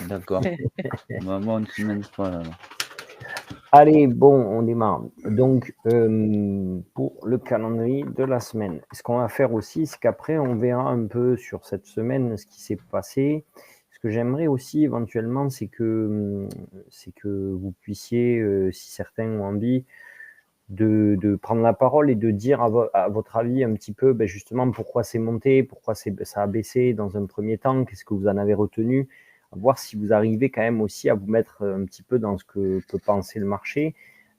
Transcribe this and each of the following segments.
D'accord. On va avoir une semaine folle alors. Allez, bon, on démarre. Donc, pour le calendrier de la semaine, ce qu'on va faire aussi, c'est qu'après, on verra un peu sur cette semaine ce qui s'est passé. Ce que j'aimerais aussi éventuellement, c'est que vous puissiez, si certains ont envie, de prendre la parole et de dire à votre avis un petit peu justement pourquoi c'est monté, pourquoi ça a baissé dans un premier temps, qu'est-ce que vous en avez retenu, voir si vous arrivez quand même aussi à vous mettre un petit peu dans ce que peut penser le marché.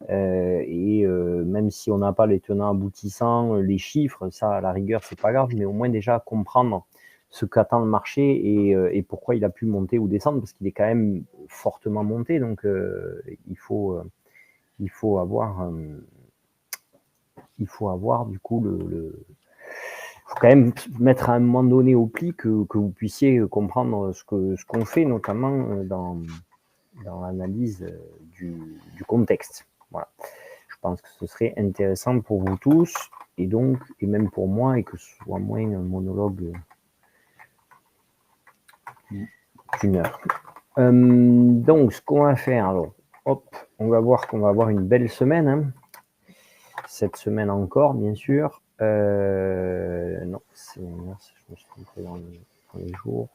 Même si on n'a pas les tenants aboutissants, les chiffres, ça à la rigueur c'est pas grave, mais au moins déjà comprendre ce qu'attend le marché et pourquoi il a pu monter ou descendre, parce qu'il est quand même fortement monté, donc il faut avoir du coup faut quand même mettre à un moment donné au pli que vous puissiez comprendre ce qu'on fait, notamment dans l'analyse du contexte. Voilà. Je pense que ce serait intéressant pour vous tous et même pour moi, et que ce soit moins un monologue d'une heure. Donc, ce qu'on va faire, alors, hop, on va voir qu'on va avoir une belle semaine, hein. Cette semaine encore, bien sûr. Non, je me suis trompé dans les jours.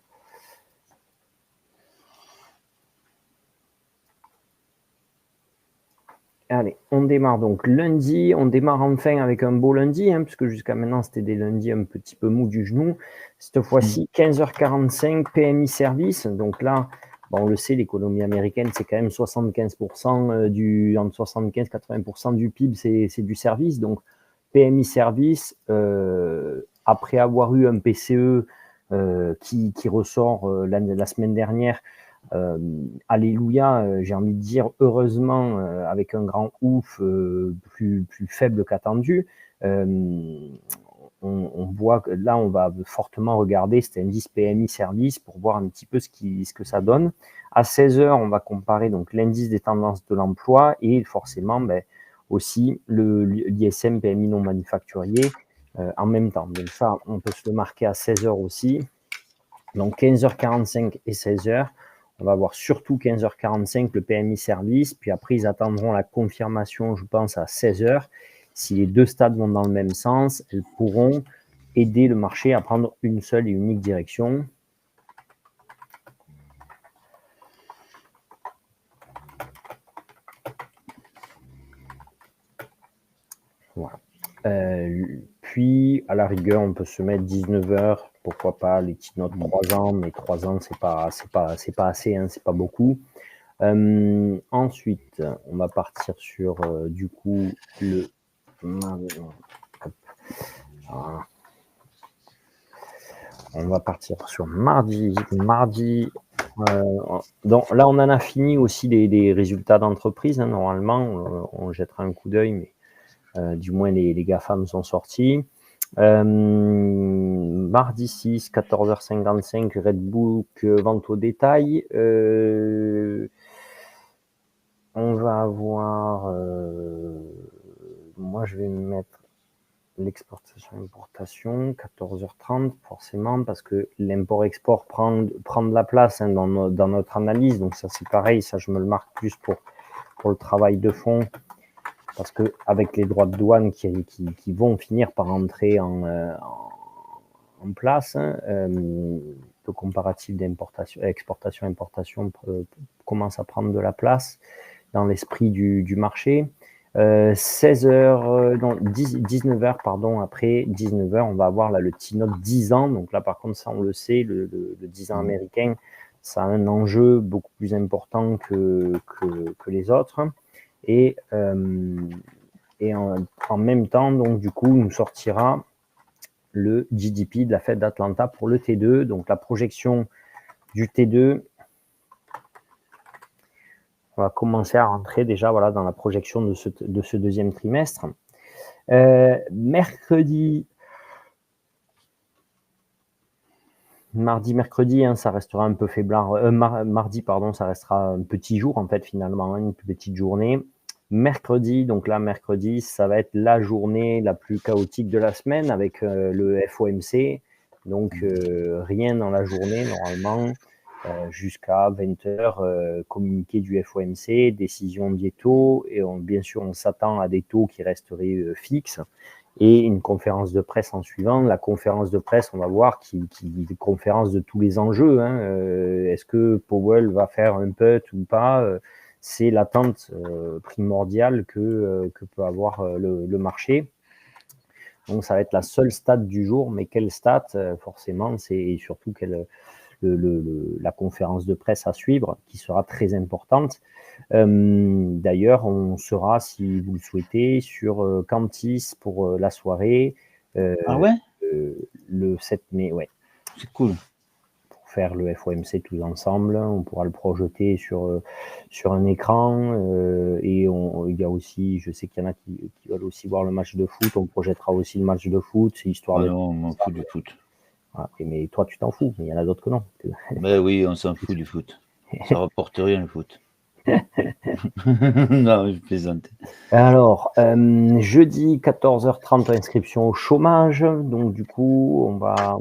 Allez, on démarre donc lundi. On démarre enfin avec un beau lundi, hein, puisque jusqu'à maintenant, c'était des lundis un petit peu mous du genou. Cette fois-ci, 15h45, PMI service. Donc là, on le sait, l'économie américaine, c'est quand même 75% entre 75 et 80% du PIB, c'est du service. Donc, PMI service, après avoir eu un PCE qui ressort la semaine dernière, alléluia, j'ai envie de dire heureusement, avec un grand ouf, plus faible qu'attendu. On voit que là, on va fortement regarder cet indice PMI service pour voir un petit peu ce que ça donne. À 16h, on va comparer donc l'indice des tendances de l'emploi et forcément aussi l'ISM PMI non manufacturier en même temps. Donc ça, on peut se le marquer à 16h aussi. Donc 15h45 et 16h. On va voir surtout 15h45 le PMI service, puis après ils attendront la confirmation, je pense, à 16h. Si les deux stades vont dans le même sens, elles pourront aider le marché à prendre une seule et unique direction. Voilà. Puis, à la rigueur, on peut se mettre 19h, pourquoi pas, les petites notes 3 ans, mais 3 ans, c'est pas assez, hein, c'est pas beaucoup. Ensuite, on va partir sur, du coup, le mardi. Voilà. On va partir sur mardi. Donc là, on en a fini aussi des résultats d'entreprise, hein, normalement. On jettera un coup d'œil, mais du moins les GAFAM sont sortis. Mardi 6, 14h55, Redbook, vente au détail. On va avoir, moi je vais mettre l'exportation-importation, 14h30 forcément, parce que l'import-export prend de la place, hein, dans notre analyse. Donc ça c'est pareil, ça je me le marque plus pour le travail de fond, parce que avec les droits de douane qui vont finir par entrer en place, hein, le comparatif d'importation, exportation, importation commence à prendre de la place dans l'esprit du marché. 19h, pardon, après 19h, on va avoir là le T-Note 10 ans. Donc là, par contre, ça, on le sait, le 10 ans américain, ça a un enjeu beaucoup plus important que les autres. Et en même temps, donc, du coup, nous sortira le GDP de la Fed d'Atlanta pour le T2. Donc, la projection du T2, on va commencer à rentrer déjà dans la projection de ce deuxième trimestre. Mercredi, mercredi, hein, ça restera un peu faiblard. Mardi, pardon, ça restera un petit jour, en fait, finalement, hein, une petite journée. Mercredi, donc là, mercredi, ça va être la journée la plus chaotique de la semaine avec le FOMC. Donc, rien dans la journée, normalement. jusqu'à 20h, communiqué du FOMC, décision des taux, et bien sûr on s'attend à des taux qui resteraient fixes, et une conférence de presse en suivant. La conférence de presse, on va voir, qui est conférence de tous les enjeux. Est-ce que Powell va faire un put ou pas? C'est l'attente primordiale que peut avoir le marché. Donc ça va être la seule stat du jour, mais quelle stat? Forcément, c'est surtout la conférence de presse à suivre, qui sera très importante. D'ailleurs, on sera, si vous le souhaitez, sur Cantis pour la soirée. Ah ouais? Le 7 mai, ouais. C'est cool. Pour faire le FOMC tous ensemble, on pourra le projeter sur un écran. Et il y a aussi, je sais qu'il y en a qui veulent aussi voir le match de foot. On projettera aussi le match de foot. C'est histoire Ah de. non, on m'en fout du foot. Voilà. Mais toi, tu t'en fous, mais il y en a d'autres que non. Ben oui, on s'en fout du foot. Ça rapporte rien le foot. Non, je plaisante. Alors, jeudi 14h30, inscription au chômage. Donc, du coup, on va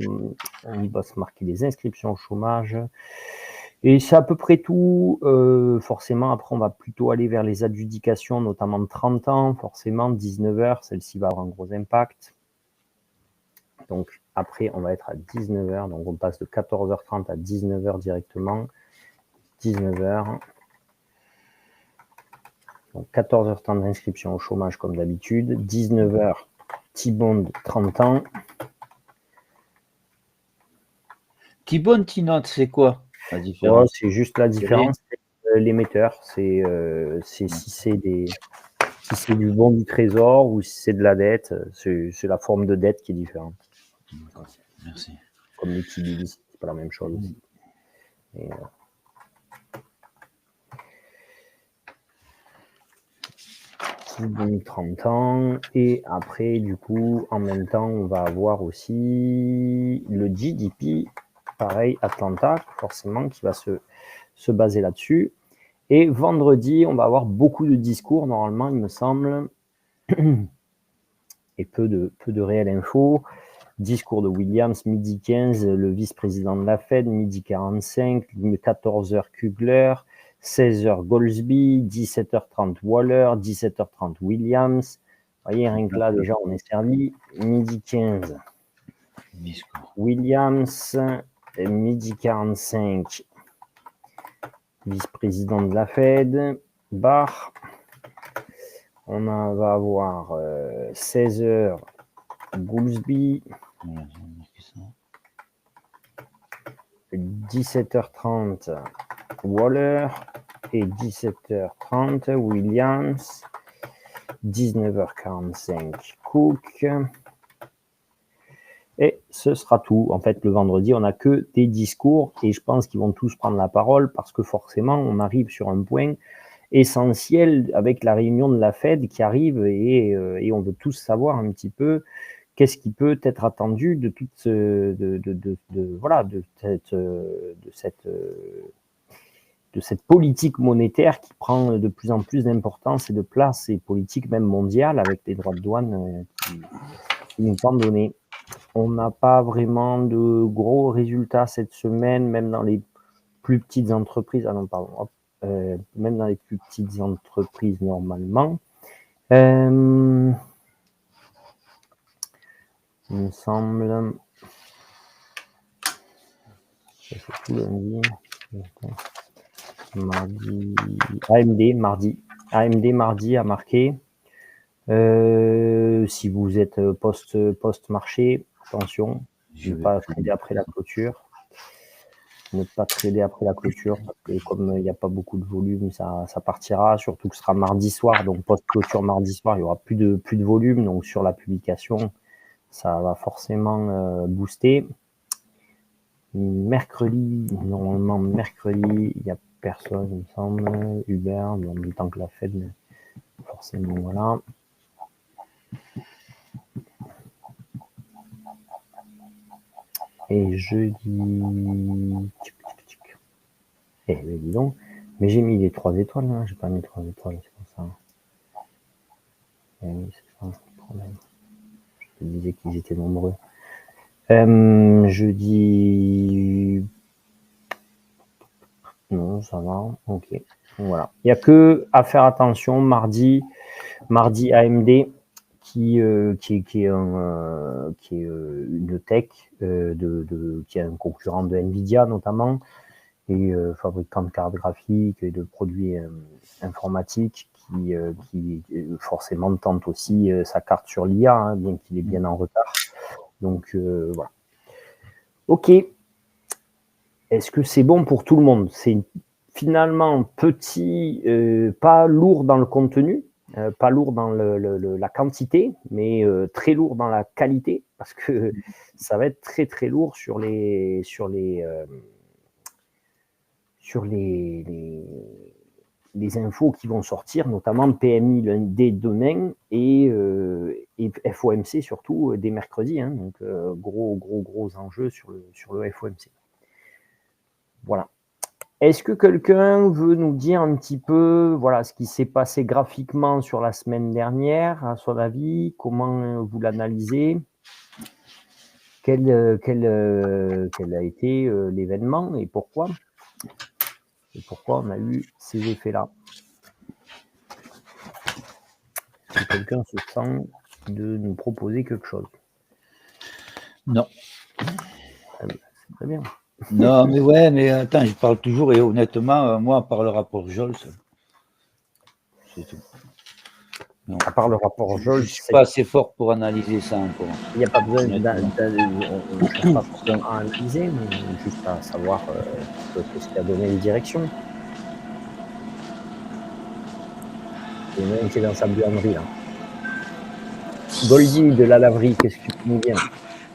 se marquer les inscriptions au chômage. Et c'est à peu près tout. Forcément, après, on va plutôt aller vers les adjudications, notamment de 30 ans. Forcément, 19h, celle-ci va avoir un gros impact. Donc, après, on va être à 19h. Donc, on passe de 14h30 à 19h directement. 19h. Donc 14h30 d'inscription au chômage comme d'habitude, 19h T-bond 30 ans. T-bond, T-note, c'est quoi la différence? Oh, c'est juste la différence, c'est l'émetteur. C'est si c'est du bon du trésor ou si c'est de la dette. C'est la forme de dette qui est différente. Merci. Comme les T-bills, c'est pas la même chose aussi. Et, T-bond 30 ans. Et après, du coup, en même temps, on va avoir aussi le GDP. Pareil, Atlanta, forcément, qui va se baser là-dessus. Et vendredi, on va avoir beaucoup de discours, normalement, il me semble, et peu de réelles infos. Discours de Williams, midi 15, le vice-président de la Fed, midi 45, 14h Kugler, 16h Goldsby, 17h30 Waller, 17h30 Williams. Vous voyez, rien que là, déjà, on est servi. Midi 15, Discours. Williams, midi 45, vice-président de la Fed, Barr. On va avoir 16h Goolsby, Voilà, j'ai marqué ça. 17h30 Waller et 17h30 Williams, 19h45 Cook. Et ce sera tout. En fait, le vendredi, on n'a que des discours et je pense qu'ils vont tous prendre la parole parce que forcément, on arrive sur un point essentiel avec la réunion de la Fed qui arrive et on veut tous savoir un petit peu qu'est-ce qui peut être attendu de toute cette politique monétaire qui prend de plus en plus d'importance et de place, et politique même mondiale avec les droits de douane qui nous sont donnés. On n'a pas vraiment de gros résultats cette semaine, même dans les plus petites entreprises. Ah non, pardon. Hop. Même dans les plus petites entreprises normalement. Il me semble. C'est tout lundi. Mardi. AMD mardi a marqué. Si vous êtes post-marché, attention, ne pas trader après la clôture. Ne pas trader après la clôture, parce que comme il n'y a pas beaucoup de volume, ça partira, surtout que ce sera mardi soir, donc post-clôture mardi soir, il n'y aura plus de volume, donc sur la publication, ça va forcément booster. Mercredi, normalement mercredi, il n'y a personne, il me semble, Uber, en même temps que la Fed, mais forcément, voilà. Et jeudi... Eh ben dis donc, mais j'ai mis les 3 étoiles là, j'ai pas mis 3 étoiles, c'est pour ça. Eh oui, c'est ça le problème. Je te disais qu'ils étaient nombreux. Jeudi Non, ça va. Ok. Voilà. Il n'y a que à faire attention mardi AMD qui est une tech qui est un concurrent de Nvidia notamment et fabricant de cartes graphiques et de produits informatiques qui forcément tente aussi sa carte sur l'IA, hein, bien qu'il est bien en retard. Donc voilà. Ok. Est-ce que c'est bon pour tout le monde? C'est finalement petit, pas lourd dans le contenu, pas lourd dans la quantité, mais très lourd dans la qualité, parce que ça va être très très lourd sur les infos qui vont sortir, notamment PMI lundi demain et FOMC surtout dès mercredi. Hein, donc gros enjeux sur le FOMC. Voilà. Est-ce que quelqu'un veut nous dire un petit peu voilà, ce qui s'est passé graphiquement sur la semaine dernière, à son avis? Comment vous l'analysez? Quel a été l'événement et pourquoi? Et pourquoi on a eu ces effets-là? Est-ce que quelqu'un se sent de nous proposer quelque chose? Non. C'est très bien. Non, mais ouais, mais attends, je parle toujours et honnêtement, moi, par le rapport Jols, c'est tout. Non. À part le rapport Jols, je ne suis pas assez fort pour analyser ça encore. Il n'y a pas besoin on ne cherche pas forcément à analyser, mais juste à savoir qu'est-ce qui a donné les directions. Il y en a un qui est dans sa buanderie là. Goldie de la laverie, qu'est-ce que tu nous viens?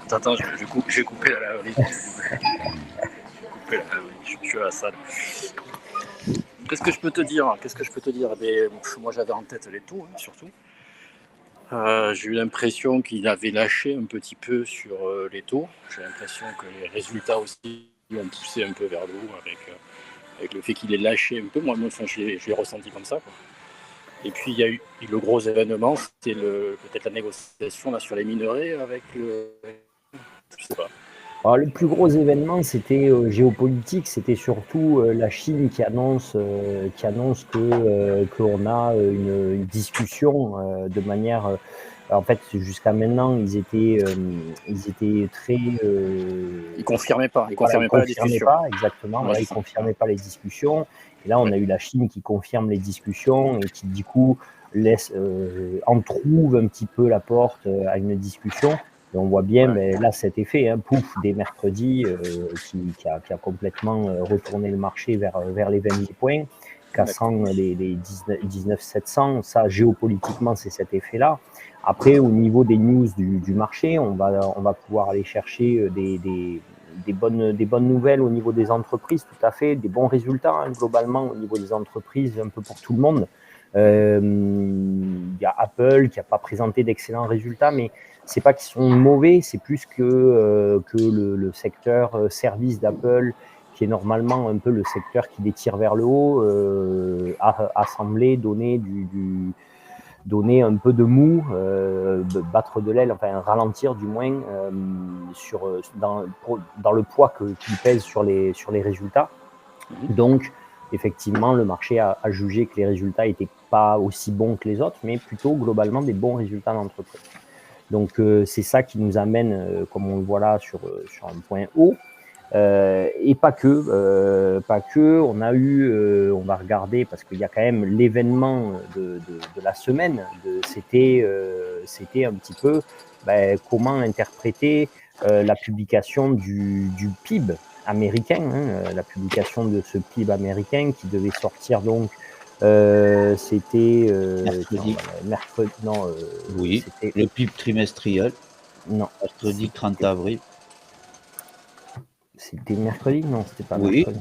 Attends, je vais couper la laverie. Je suis à la salle. Qu'est-ce que je peux te dire? Mais, moi j'avais en tête les taux, hein, surtout. J'ai eu l'impression qu'il avait lâché un petit peu sur les taux. J'ai l'impression que les résultats aussi l'ont poussé un peu vers le haut avec le fait qu'il ait lâché un peu. Moi enfin, je l'ai ressenti comme ça, quoi. Et puis il y a eu le gros événement, c'était peut-être la négociation là, sur les minerais avec je sais pas. Alors, le plus gros événement, c'était géopolitique, c'était surtout la Chine qui annonce qu'on a une discussion de manière. En fait, jusqu'à maintenant, ils étaient très. Ils confirmaient pas. Ils confirmaient la discussion. pas, exactement. Là, ils confirmaient pas les discussions. Et là, on a eu la Chine qui confirme les discussions et qui, du coup, entrouve un petit peu la porte à une discussion. Et on voit bien, mais là, cet effet, hein, pouf, dès mercredi, qui a complètement retourné le marché vers les 20 000 points, cassant les 19 700. Ça, géopolitiquement, c'est cet effet-là. Après, au niveau des news du marché, on va pouvoir aller chercher des bonnes nouvelles au niveau des entreprises, tout à fait, des bons résultats hein, globalement au niveau des entreprises, un peu pour tout le monde. Il y a Apple qui n'a pas présenté d'excellents résultats, mais c'est pas qu'ils sont mauvais, c'est plus que le secteur service d'Apple, qui est normalement un peu le secteur qui les tire vers le haut, a semblé donner un peu de mou, battre de l'aile, enfin ralentir du moins dans le poids qu'il pèse sur les résultats. Donc, effectivement, le marché a jugé que les résultats n'étaient pas aussi bons que les autres, mais plutôt globalement des bons résultats d'entreprise. Donc, c'est ça qui nous amène, comme on le voit là, sur un point haut. Et pas que. On a eu, on va regarder parce qu'il y a quand même l'événement de la semaine. C'était un petit peu comment interpréter la publication du PIB américain, hein, la publication de ce PIB américain qui devait sortir donc. C'était mercredi. Non. Oui. Le PIB trimestriel. Non. Mercredi 30 avril. C'était mercredi? Non, c'était pas mercredi.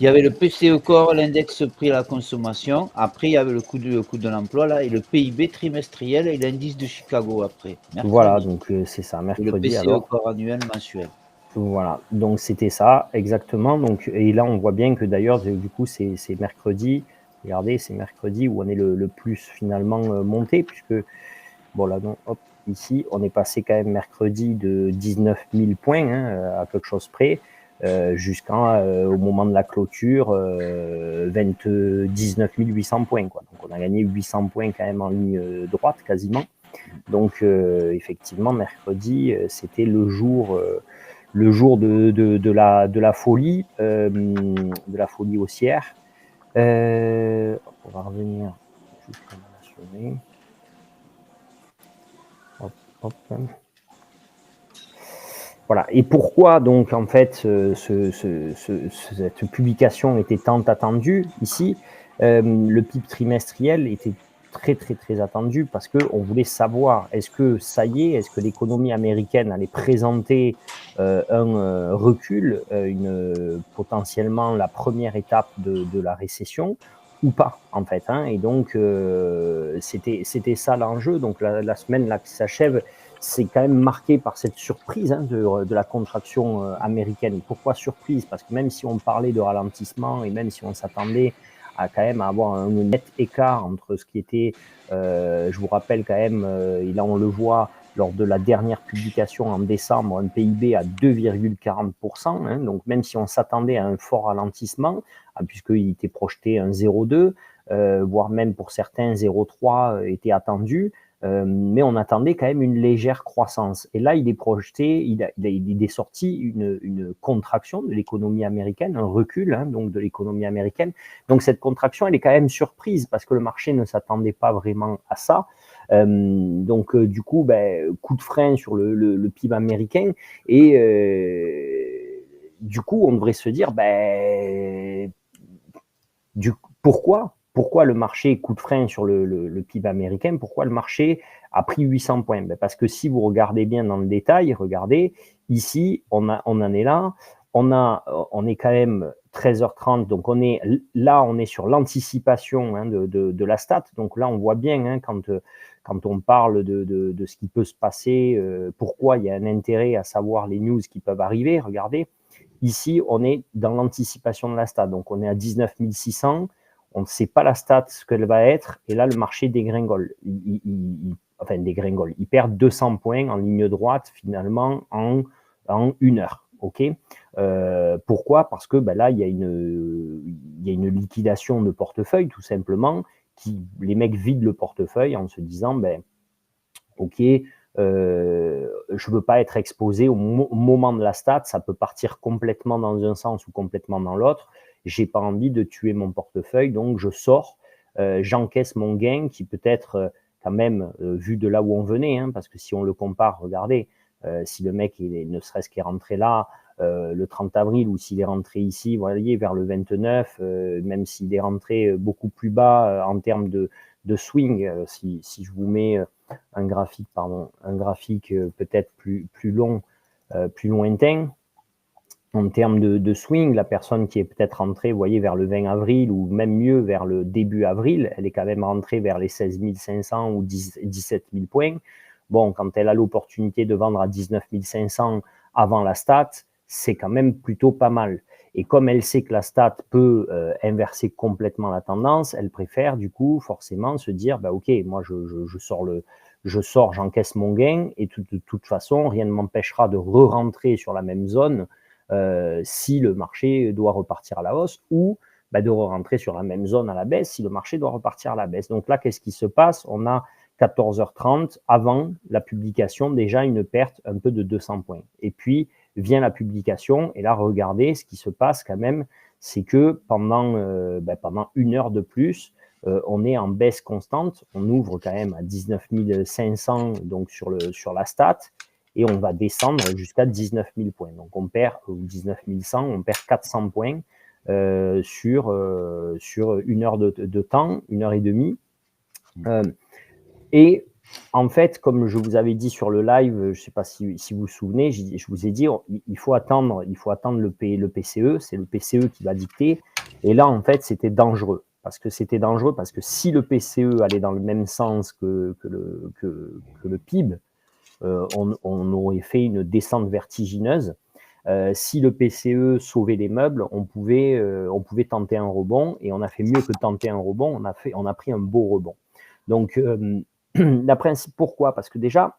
Il y avait le PCE Core, l'index prix à la consommation. Après, il y avait le coût de l'emploi là, et le PIB trimestriel et l'indice de Chicago après. Mercredi. Voilà, donc c'est ça, mercredi. Et le PCE Core annuel mensuel. Voilà, donc c'était ça, exactement. Donc, et là, on voit bien que d'ailleurs, du coup, c'est mercredi. Regardez, c'est mercredi où on est le plus finalement monté, puisque, bon là, non, hop, ici, on est passé quand même mercredi de 19 000 points, hein, à quelque chose près. jusqu'au moment de la clôture, 19 800 points, quoi. Donc on a gagné 800 points quand même en ligne droite quasiment. Donc effectivement, mercredi, c'était le jour de la folie, haussière. On va revenir jusqu'à la journée. Hop, hop. Voilà. Et pourquoi donc en fait cette publication était tant attendue ici? Le PIB trimestriel était très attendu parce qu'on voulait savoir, est-ce que ça y est, est-ce que l'économie américaine allait présenter un recul, potentiellement la première étape de la récession ou pas en fait, hein. Et donc c'était ça l'enjeu. Donc la semaine là qui s'achève, c'est quand même marqué par cette surprise, hein, de la contraction américaine. Pourquoi surprise? Parce que même si on parlait de ralentissement et même si on s'attendait à quand même avoir un net écart entre ce qui était, je vous rappelle quand même, et là on le voit lors de la dernière publication en décembre, un PIB à 2,40%, hein, donc même si on s'attendait à un fort ralentissement, puisqu'il était projeté un 0,2, voire même pour certains 0,3 était attendu, mais on attendait quand même une légère croissance. Et là, il est projeté, il est sorti une contraction de l'économie américaine, un recul, hein, donc de l'économie américaine. Donc cette contraction, elle est quand même surprise parce que le marché ne s'attendait pas vraiment à ça. Donc du coup, coup de frein sur le PIB américain et du coup, on devrait se dire, pourquoi le marché coup de frein sur le PIB américain? Pourquoi le marché a pris 800 points? Parce que si vous regardez bien dans le détail, regardez, ici, on en est là, on est quand même 13h30, donc on est sur l'anticipation, hein, de la stat. Donc là, on voit bien, hein, quand on parle de ce qui peut se passer, pourquoi il y a un intérêt à savoir les news qui peuvent arriver. Regardez, ici, on est dans l'anticipation de la stat, donc on est à 19 600. On ne sait pas la stat, ce qu'elle va être, et là, le marché dégringole. Dégringole. Il perd 200 points en ligne droite, finalement, en 1 heure. OK. Pourquoi? Parce que là, il y a une liquidation de portefeuille, tout simplement, les mecs vident le portefeuille en se disant, OK, je ne veux pas être exposé au moment de la stat, ça peut partir complètement dans un sens ou complètement dans l'autre. J'ai pas envie de tuer mon portefeuille, donc je sors, j'encaisse mon gain qui peut être quand même vu de là où on venait, hein, parce que si on le compare, regardez, si le mec ne serait-ce qu'il est rentré là le 30 avril ou s'il est rentré ici, vous voyez, vers le 29, même s'il est rentré beaucoup plus bas en termes de swing, si je vous mets un graphique peut-être plus long, plus lointain. En termes de swing, la personne qui est peut-être rentrée, vous voyez, vers le 20 avril ou même mieux vers le début avril, elle est quand même rentrée vers les 16 500 ou 17 000 points. Bon, quand elle a l'opportunité de vendre à 19 500 avant la stat, c'est quand même plutôt pas mal. Et comme elle sait que la stat peut inverser complètement la tendance, elle préfère du coup forcément se dire, OK, moi je sors, j'encaisse mon gain et de toute façon, rien ne m'empêchera de re-rentrer sur la même zone si le marché doit repartir à la hausse ou de re-rentrer sur la même zone à la baisse si le marché doit repartir à la baisse. Donc là, qu'est-ce qui se passe? On a 14h30, avant la publication, déjà une perte un peu de 200 points. Et puis vient la publication, et là, regardez, ce qui se passe quand même, c'est que pendant 1 heure de plus, on est en baisse constante. On ouvre quand même à 19 500 donc sur la stat, et on va descendre jusqu'à 19 000 points. Donc on perd 19 100, on perd 400 points sur 1 heure de temps, 1 heure et demie. Et en fait, comme je vous avais dit sur le live, je ne sais pas si vous vous souvenez, je vous ai dit, il faut attendre le PCE, c'est le PCE qui va dicter. Et là, en fait, c'était dangereux. Parce que si le PCE allait dans le même sens que le PIB, on aurait fait une descente vertigineuse. Si le PCE sauvait les meubles, on pouvait tenter un rebond, et on a fait mieux que tenter un rebond, on a pris un beau rebond. Donc, pourquoi? Parce que déjà,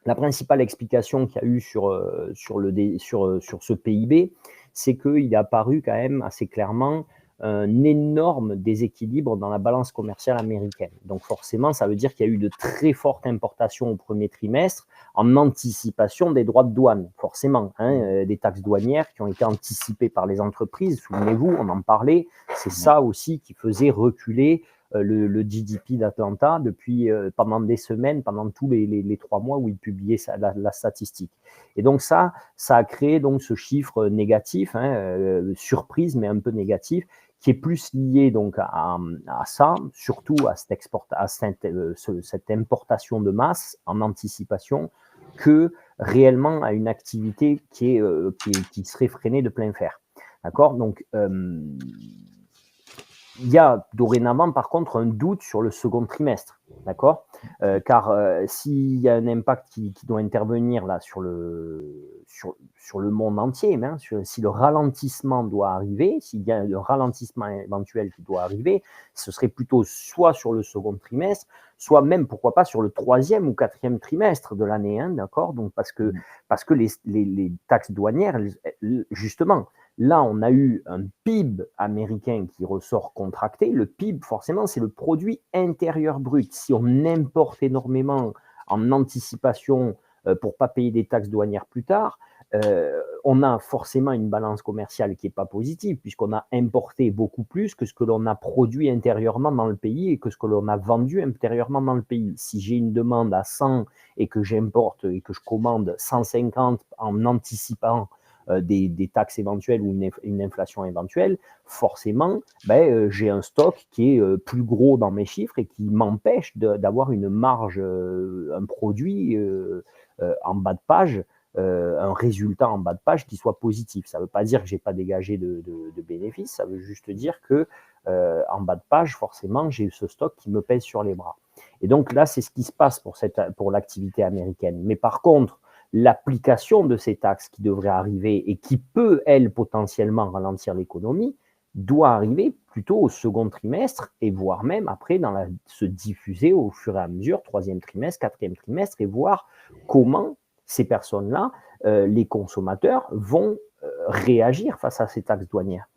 la principale explication qu'il y a eu sur ce PIB, c'est qu'il est apparu quand même assez clairement un énorme déséquilibre dans la balance commerciale américaine. Donc forcément, ça veut dire qu'il y a eu de très fortes importations au premier trimestre en anticipation des droits de douane, forcément, des taxes douanières qui ont été anticipées par les entreprises. Souvenez-vous, on en parlait, c'est ça aussi qui faisait reculer le GDP d'Atlanta depuis pendant des semaines, pendant tous les 3 mois où il publiait la statistique. Et donc ça a créé donc ce chiffre négatif, surprise mais un peu négatif, qui est plus lié donc à ça, surtout à cette importation de masse en anticipation, que réellement à une activité qui serait freinée de plein fer. D'accord ? Donc, il y a dorénavant, par contre, un doute sur le second trimestre, d'accord ? Car s'il y a un impact qui doit intervenir là sur le monde entier, si le ralentissement doit arriver, s'il y a un ralentissement éventuel qui doit arriver, ce serait plutôt soit sur le second trimestre, soit même, pourquoi pas, sur le 3e ou 4e trimestre de l'année, d'accord ? Donc, parce que les taxes douanières, justement, là, on a eu un PIB américain qui ressort contracté. Le PIB, forcément, c'est le produit intérieur brut. Si on importe énormément en anticipation pour ne pas payer des taxes douanières plus tard, on a forcément une balance commerciale qui n'est pas positive, puisqu'on a importé beaucoup plus que ce que l'on a produit intérieurement dans le pays et que ce que l'on a vendu intérieurement dans le pays. Si j'ai une demande à 100 et que j'importe et que je commande 150 en anticipant des taxes éventuelles ou une inflation éventuelle, forcément, j'ai un stock qui est plus gros dans mes chiffres et qui m'empêche d'avoir une marge, un produit en bas de page, un résultat en bas de page qui soit positif. Ça ne veut pas dire que je n'ai pas dégagé de bénéfices, ça veut juste dire que en bas de page, forcément, j'ai ce stock qui me pèse sur les bras. Et donc là, c'est ce qui se passe pour l'activité américaine. Mais par contre, l'application de ces taxes qui devrait arriver et qui peut, elle, potentiellement ralentir l'économie, doit arriver plutôt au second trimestre et voire même après se diffuser au fur et à mesure, 3e trimestre, 4e trimestre, et voir comment ces personnes-là, les consommateurs, vont réagir face à ces taxes douanières,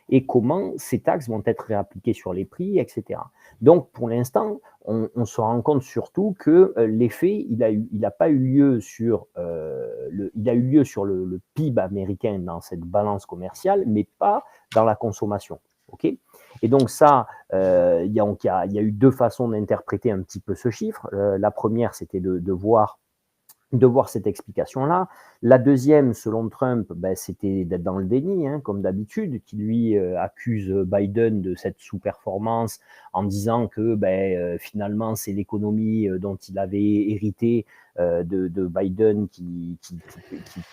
et comment ces taxes vont être réappliquées sur les prix, etc. Donc, pour l'instant, on se rend compte surtout que l'effet, il n'a pas eu lieu sur il a eu lieu sur le PIB américain dans cette balance commerciale, mais pas dans la consommation. Et donc ça, il y a eu 2 façons d'interpréter un petit peu ce chiffre. La première, c'était de voir cette explication-là. La deuxième, selon Trump, c'était d'être dans le déni, comme d'habitude, qui lui accuse Biden de cette sous-performance en disant que finalement, c'est l'économie dont il avait hérité de Biden qui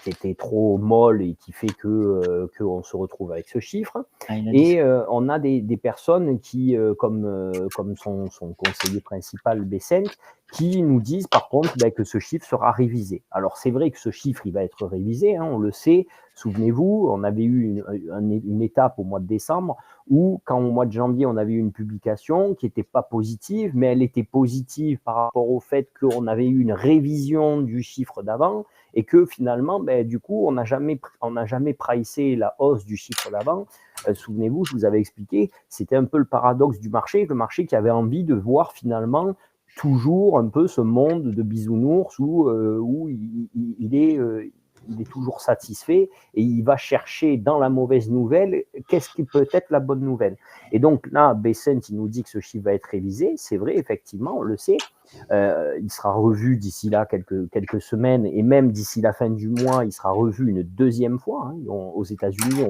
était trop molle et qui fait qu'on se retrouve avec ce chiffre. Et on a des personnes qui, comme son conseiller principal, Bessent, qui nous disent par contre que ce chiffre sera révisé. Alors c'est vrai que ce chiffre, il va être révisé, on le sait. Souvenez-vous, on avait eu une étape au mois de décembre où, quand au mois de janvier, on avait eu une publication qui n'était pas positive, mais elle était positive par rapport au fait qu'on avait eu une révision du chiffre d'avant et que finalement, du coup, on n'a jamais pricé la hausse du chiffre d'avant. Souvenez-vous, je vous avais expliqué, c'était un peu le paradoxe du marché, le marché qui avait envie de voir finalement toujours un peu ce monde de bisounours où il est toujours satisfait et il va chercher dans la mauvaise nouvelle qu'est-ce qui peut être la bonne nouvelle. Et donc là, Bessent, il nous dit que ce chiffre va être révisé. C'est vrai, effectivement, on le sait. Il sera revu d'ici là quelques semaines et même d'ici la fin du mois, il sera revu une 2e fois. Aux États-Unis,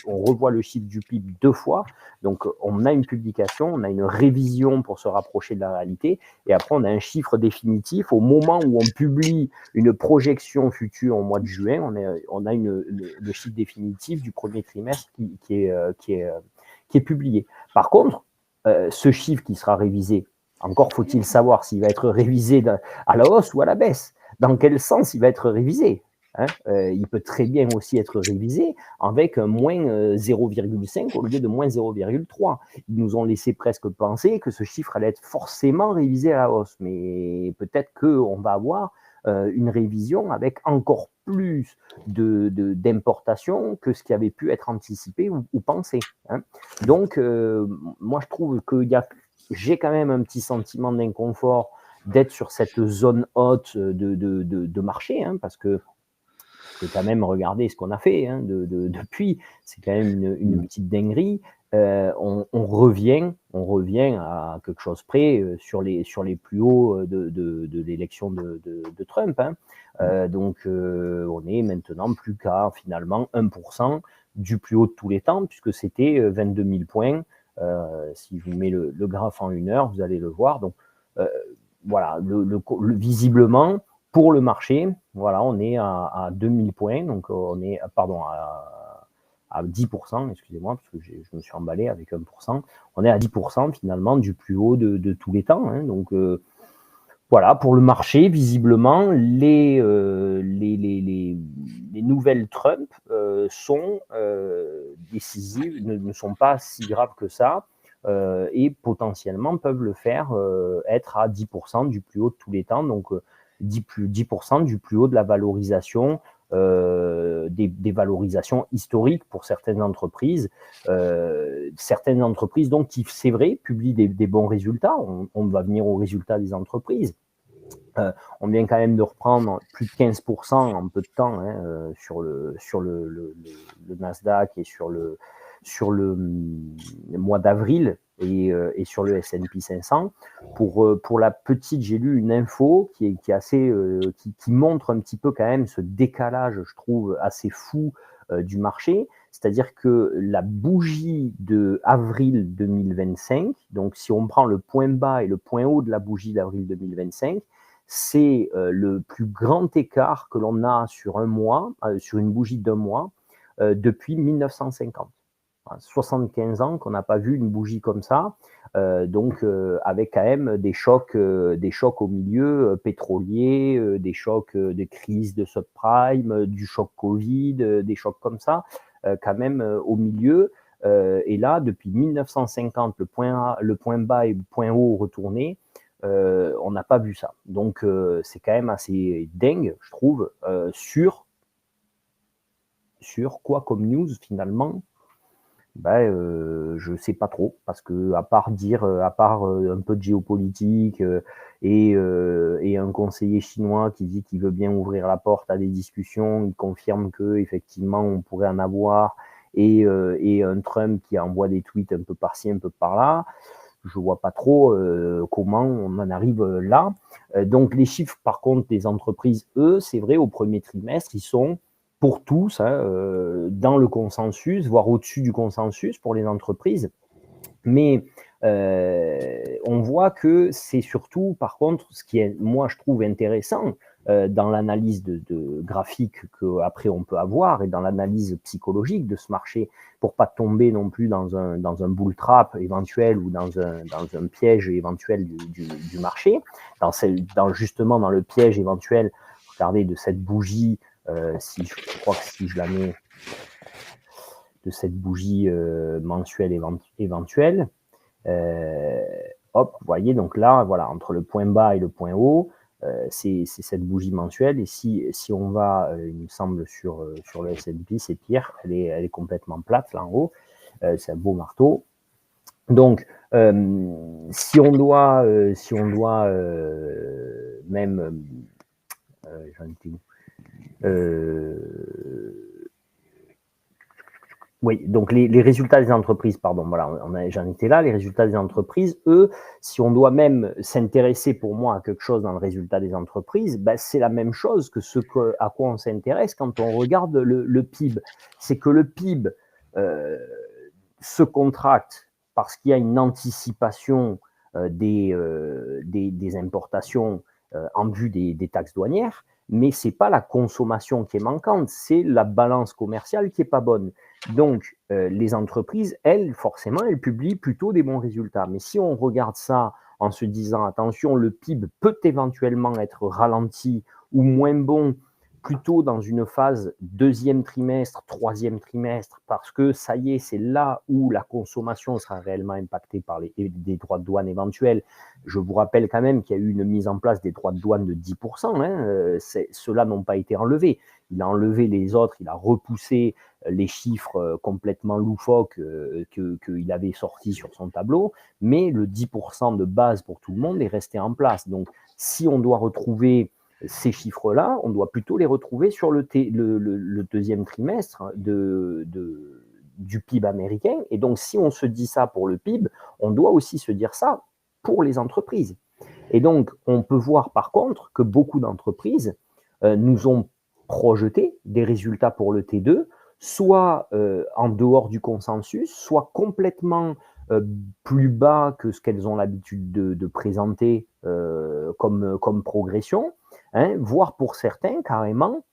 on revoit le chiffre du PIB 2 fois. Donc, on a une publication, on a une révision pour se rapprocher de la réalité et après, on a un chiffre définitif. Au moment où on publie une projection future au mois de juin, on a le chiffre définitif du premier trimestre qui est publié. Par contre, ce chiffre qui sera révisé, encore faut-il savoir s'il va être révisé à la hausse ou à la baisse. Dans quel sens il va être révisé ? Il peut très bien aussi être révisé avec un moins 0,5 au lieu de moins 0,3. Ils nous ont laissé presque penser que ce chiffre allait être forcément révisé à la hausse. Mais peut-être qu'on va avoir une révision avec encore plus d'importations que ce qui avait pu être anticipé ou pensé. Hein. Donc, moi, je trouve que j'ai quand même un petit sentiment d'inconfort d'être sur cette zone haute de marché, hein, parce que quand même, regardez ce qu'on a fait hein, depuis, c'est quand même une petite dinguerie. On revient à quelque chose près sur les plus hauts de l'élection de Trump. Hein. Donc, on est maintenant plus qu'à finalement 1% du plus haut de tous les temps, puisque c'était 22 000 points. Si je vous mets le graphe en 1 heure, vous allez le voir. Donc, voilà, visiblement, pour le marché, voilà, on est à 2000 points, donc on est, pardon, à 10%, excusez-moi, parce que je me suis emballé avec 1%. On est à 10% finalement du plus haut de tous les temps. Hein, donc voilà, pour le marché, visiblement, les nouvelles Trump sont décisives, ne sont pas si graves que ça. Et potentiellement peuvent le faire être à 10% du plus haut de tous les temps, donc 10% du plus haut de la valorisation, des valorisations historiques pour certaines entreprises. Certaines entreprises, donc, qui, c'est vrai, publient des bons résultats. On va venir aux résultats des entreprises. On vient quand même de reprendre plus de 15% en peu de temps hein, sur le Nasdaq et sur le mois d'avril et sur le S&P 500. Pour la petite, j'ai lu une info qui est assez, qui montre un petit peu quand même ce décalage, je trouve, assez fou du marché. C'est-à-dire que la bougie de avril 2025, donc si on prend le point bas et le point haut de la bougie d'avril 2025, c'est le plus grand écart que l'on a sur un mois, sur une bougie d'un mois, depuis 1950. 75 ans qu'on n'a pas vu une bougie comme ça, donc avec quand même des chocs au milieu, pétroliers, des chocs de crise de subprime, du choc Covid, des chocs comme ça, quand même au milieu. Et là, depuis 1950, le point bas et le point haut retourné, on n'a pas vu ça. Donc, c'est quand même assez dingue, je trouve, sur quoi comme news finalement. Je sais pas trop, parce que à part un peu de géopolitique et un conseiller chinois qui dit qu'il veut bien ouvrir la porte à des discussions, il confirme que effectivement on pourrait en avoir, et un Trump qui envoie des tweets un peu par-ci, un peu par-là. Je vois pas trop comment on en arrive là. Donc les chiffres, par contre, des entreprises, eux, c'est vrai, au premier trimestre, ils sont pour tous hein, dans le consensus, voire au-dessus du consensus pour les entreprises. Mais on voit que c'est surtout, par contre, ce qui est, moi, je trouve intéressant dans l'analyse de graphique qu'après on peut avoir et dans l'analyse psychologique de ce marché, pour pas tomber non plus dans un bull trap éventuel ou dans un piège éventuel du marché, justement dans le piège éventuel, regardez, de cette bougie, je crois que si je la mets, de cette bougie mensuelle éventuelle, hop, vous voyez, donc là, voilà, entre le point bas et le point haut, c'est cette bougie mensuelle. Et si on va, il me semble, sur le S&P, c'est pire, elle est complètement plate là en haut. C'est un beau marteau. Donc, si on doit même, j'en étais où oui, donc les résultats des entreprises, pardon, voilà, j'en étais là, les résultats des entreprises, eux, si on doit même s'intéresser pour moi à quelque chose dans le résultat des entreprises, c'est la même chose que à quoi on s'intéresse quand on regarde le PIB. C'est que le PIB se contracte parce qu'il y a une anticipation des importations en vue des taxes douanières, mais ce n'est pas la consommation qui est manquante, c'est la balance commerciale qui n'est pas bonne. Donc, les entreprises, elles, forcément, elles publient plutôt des bons résultats. Mais si on regarde ça en se disant, attention, le PIB peut éventuellement être ralenti ou moins bon plutôt dans une phase deuxième trimestre, troisième trimestre, parce que ça y est, c'est là où la consommation sera réellement impactée par des droits de douane éventuels. Je vous rappelle quand même qu'il y a eu une mise en place des droits de douane de 10%. Ceux-là n'ont pas été enlevés. Il a enlevé les autres, il a repoussé les chiffres complètement loufoques qu'il avait sortis sur son tableau, mais le 10% de base pour tout le monde est resté en place. Donc, si on doit retrouver ces chiffres-là, on doit plutôt les retrouver sur le deuxième trimestre du PIB américain. Et donc, si on se dit ça pour le PIB, on doit aussi se dire ça pour les entreprises. Et donc, on peut voir par contre que beaucoup d'entreprises nous ont projeté des résultats pour le T2, soit en dehors du consensus, soit complètement plus bas que ce qu'elles ont l'habitude de présenter comme progression, voire pour certains, carrément,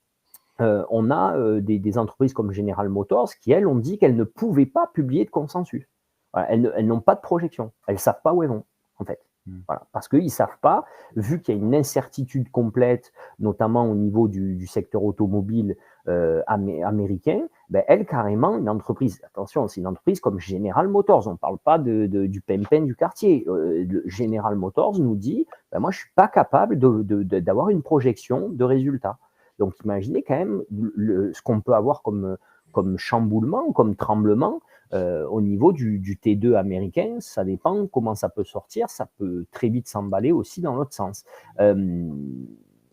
on a des entreprises comme General Motors qui, elles, ont dit qu'elles ne pouvaient pas publier de consensus. Voilà, elles n'ont pas de projection. Elles ne savent pas où elles vont, en fait. Voilà, parce qu'ils ne savent pas, vu qu'il y a une incertitude complète, notamment au niveau du secteur automobile américain, ben elle, carrément, une entreprise, attention, c'est une entreprise comme General Motors, on ne parle pas du pimpin du quartier. General Motors nous dit, ben moi, je ne suis pas capable d'avoir une projection de résultats. Donc, imaginez quand même ce qu'on peut avoir comme chamboulement, comme tremblement, au niveau du T2 américain. Ça dépend comment ça peut sortir, ça peut très vite s'emballer aussi dans l'autre sens.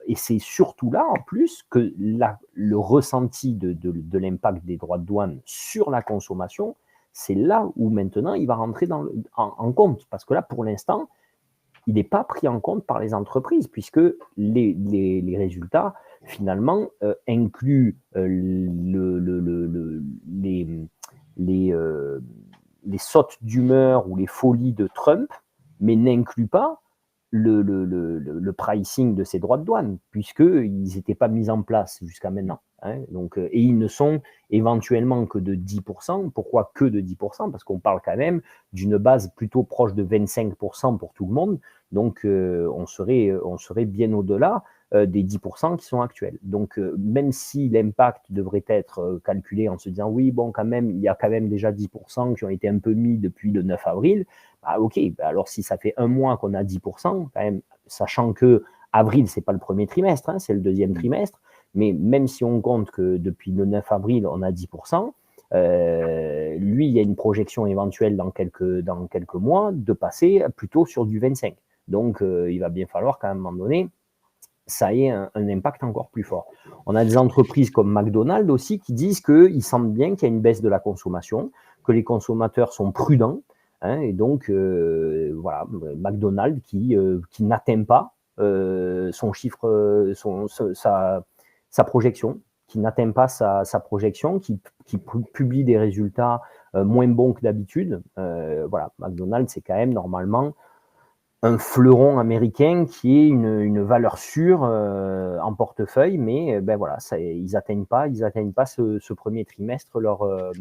Et c'est surtout là, en plus, que le ressenti de l'impact des droits de douane sur la consommation, c'est là où maintenant il va rentrer en compte. Parce que là, pour l'instant, il n'est pas pris en compte par les entreprises, puisque les résultats, finalement, incluent les sautes d'humeur ou les folies de Trump, mais n'incluent pas le pricing de ces droits de douane, puisqu'ils n'étaient pas mis en place jusqu'à maintenant. Donc, et ils ne sont éventuellement que de 10%. Pourquoi que de 10%? Parce qu'on parle quand même d'une base plutôt proche de 25% pour tout le monde. Donc, on serait bien au-delà des 10% qui sont actuels. Donc, même si l'impact devrait être calculé en se disant oui, bon, quand même, il y a quand même déjà 10% qui ont été un peu mis depuis le 9 avril, bah, ok, bah alors si ça fait un mois qu'on a 10%, quand même, sachant que avril, c'est pas le premier trimestre, c'est le deuxième trimestre, mais même si on compte que depuis le 9 avril, on a 10%, lui, il y a une projection éventuelle dans quelques mois de passer plutôt sur du 25%. Donc, il va bien falloir qu'à un moment donné, ça ait un impact encore plus fort. On a des entreprises comme McDonald's aussi qui disent qu'ils sentent bien qu'il y a une baisse de la consommation, que les consommateurs sont prudents, et donc, voilà, McDonald's qui n'atteint pas son chiffre, sa projection, qui n'atteint pas sa projection, qui publie des résultats moins bons que d'habitude. Voilà, McDonald's, c'est quand même normalement un fleuron américain qui est une valeur sûre en portefeuille, mais ben voilà, ils n'atteignent pas ce premier trimestre leur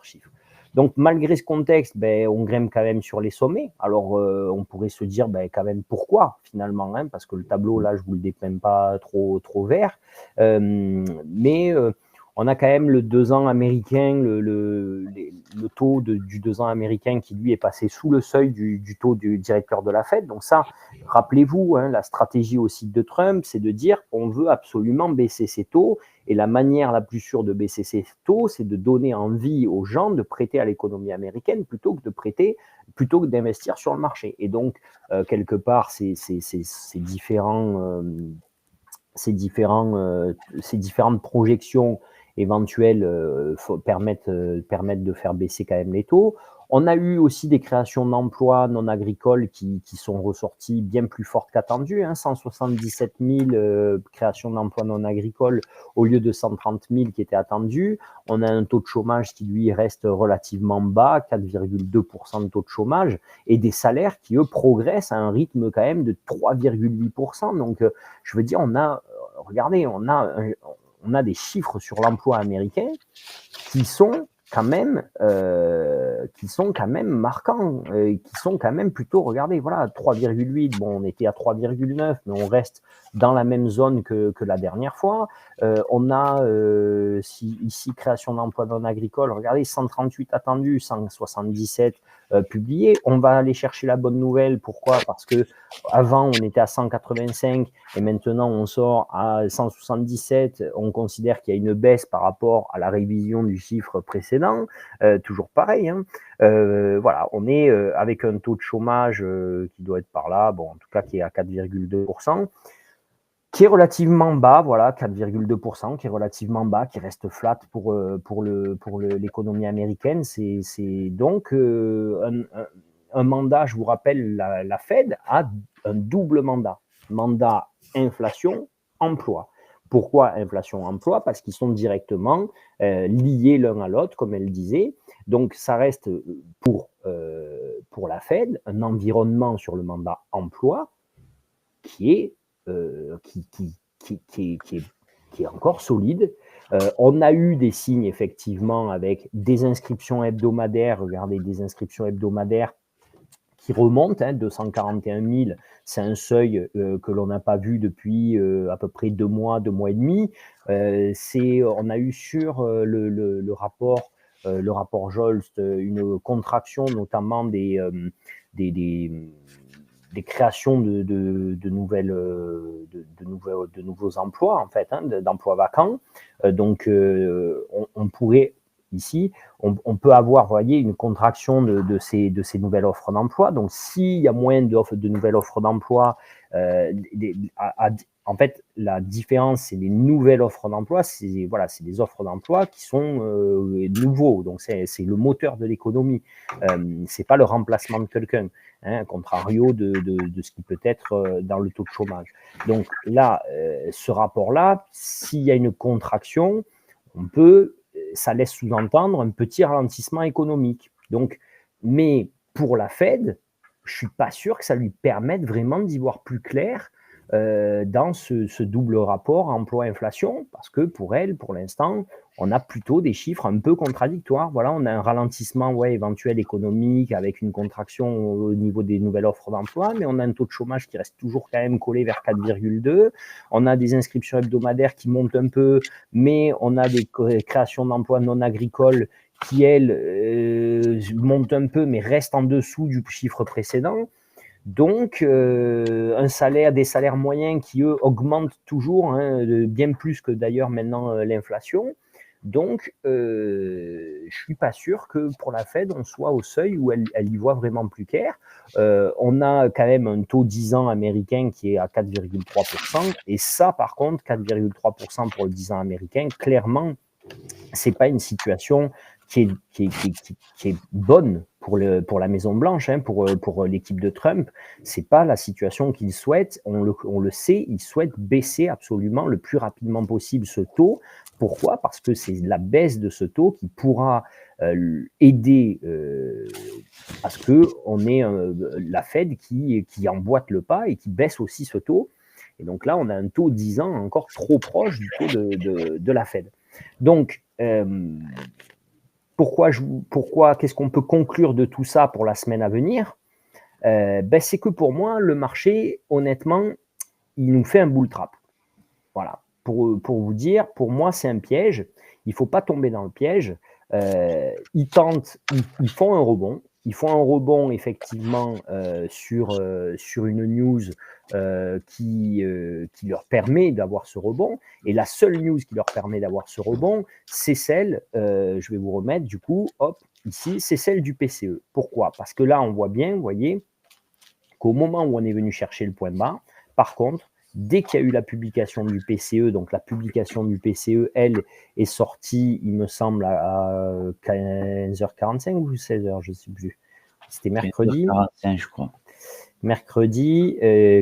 chiffre. Donc, malgré ce contexte, ben, on grimpe quand même sur les sommets. Alors, on pourrait se dire ben, quand même pourquoi, finalement, parce que le tableau, là, je ne vous le dépeins pas trop vert. Mais on a quand même le 2 ans américain, le taux du 2 ans américain qui, lui, est passé sous le seuil du taux du directeur de la Fed. Donc ça, rappelez-vous, la stratégie aussi de Trump, c'est de dire on veut absolument baisser ses taux. Et la manière la plus sûre de baisser ces taux, c'est de donner envie aux gens de prêter à l'économie américaine plutôt que d'investir sur le marché. Et donc, quelque part, ces différentes projections éventuelles permettent de faire baisser quand même les taux. On a eu aussi des créations d'emplois non agricoles qui sont ressorties bien plus fortes qu'attendues, 177 000 créations d'emplois non agricoles au lieu de 130 000 qui étaient attendues. On a un taux de chômage qui, lui, reste relativement bas, 4,2% de taux de chômage, et des salaires qui, eux, progressent à un rythme quand même de 3,8%. Donc, je veux dire, regardez, on a des chiffres sur l'emploi américain qui sont quand même marquants, qui sont quand même plutôt, regardez, voilà, 3,8, bon, on était à 3,9, mais on reste dans la même zone que la dernière fois. On a ici création d'emplois non agricoles, regardez, 138 attendus, 177 publiés. On va aller chercher la bonne nouvelle. Pourquoi? Parce que avant on était à 185 et maintenant on sort à 177. On considère qu'il y a une baisse par rapport à la révision du chiffre précédent. Toujours pareil, hein. Voilà, on est avec un taux de chômage qui doit être par là, bon, en tout cas qui est à 4,2%, qui est relativement bas, voilà, 4,2%, qui est relativement bas, qui reste flat pour l'économie américaine. C'est donc un mandat, je vous rappelle, la Fed a un double mandat. Mandat inflation, emploi. Pourquoi inflation-emploi? Parce qu'ils sont directement liés l'un à l'autre, comme elle disait. Donc, ça reste pour la Fed un environnement sur le mandat emploi qui est encore solide. On a eu des signes effectivement avec des inscriptions hebdomadaires. Regardez, des inscriptions hebdomadaires qui remontent, hein, 241 000, c'est un seuil que l'on n'a pas vu depuis à peu près 2 mois et demi. On a eu sur le rapport Jolst une contraction notamment des créations de nouveaux emplois, en fait, hein, d'emplois vacants. Donc, on pourrait ici, on peut avoir, voyez, une contraction de ces nouvelles offres d'emploi. Donc, s'il y a moins de nouvelles offres d'emploi, en fait, la différence, c'est les nouvelles offres d'emploi, c'est des offres d'emploi qui sont nouveaux. Donc, c'est le moteur de l'économie. C'est pas le remplacement de quelqu'un, hein, contrario de ce qui peut être dans le taux de chômage. Donc là, ce rapport-là, s'il y a une contraction, ça laisse sous-entendre un petit ralentissement économique. Donc, mais pour la Fed, je ne suis pas sûr que ça lui permette vraiment d'y voir plus clair dans ce double rapport emploi-inflation, parce que pour elle, pour l'instant, on a plutôt des chiffres un peu contradictoires. Voilà, on a un ralentissement éventuel économique avec une contraction au niveau des nouvelles offres d'emploi, mais on a un taux de chômage qui reste toujours quand même collé vers 4,2. On a des inscriptions hebdomadaires qui montent un peu, mais on a des créations d'emplois non agricoles qui, elles, montent un peu, mais restent en dessous du chiffre précédent. Donc, des salaires moyens qui, eux, augmentent toujours, hein, bien plus que d'ailleurs maintenant l'inflation. Donc, je ne suis pas sûr que pour la Fed, on soit au seuil où elle y voit vraiment plus clair. On a quand même un taux 10 ans américain qui est à 4,3%. Et ça, par contre, 4,3% pour le 10 ans américain, clairement, ce n'est pas une situation qui est bonne pour la Maison-Blanche, hein, pour l'équipe de Trump. Ce n'est pas la situation qu'il souhaite. On le sait, il souhaite baisser absolument le plus rapidement possible ce taux. Pourquoi? Parce que c'est la baisse de ce taux qui pourra aider à ce qu'on ait la Fed qui emboîte le pas et qui baisse aussi ce taux. Et donc là, on a un taux 10 ans encore trop proche du taux de la Fed. Donc, qu'est-ce qu'on peut conclure de tout ça pour la semaine à venir? C'est que pour moi, le marché, honnêtement, il nous fait un bull trap. Voilà. Pour vous dire, pour moi, c'est un piège. Il ne faut pas tomber dans le piège. Ils font un rebond. Ils font un rebond effectivement sur une news qui leur permet d'avoir ce rebond. Et la seule news qui leur permet d'avoir ce rebond, c'est celle, je vais vous remettre du coup, hop, ici, c'est celle du PCE. Pourquoi? Parce que là, on voit bien, vous voyez, qu'au moment où on est venu chercher le point bas, par contre, dès qu'il y a eu la publication du PCE, donc la publication du PCE, elle, est sortie, il me semble, à 15h45 ou 16h, je ne sais plus. C'était mercredi. 15h45, je crois. Mercredi,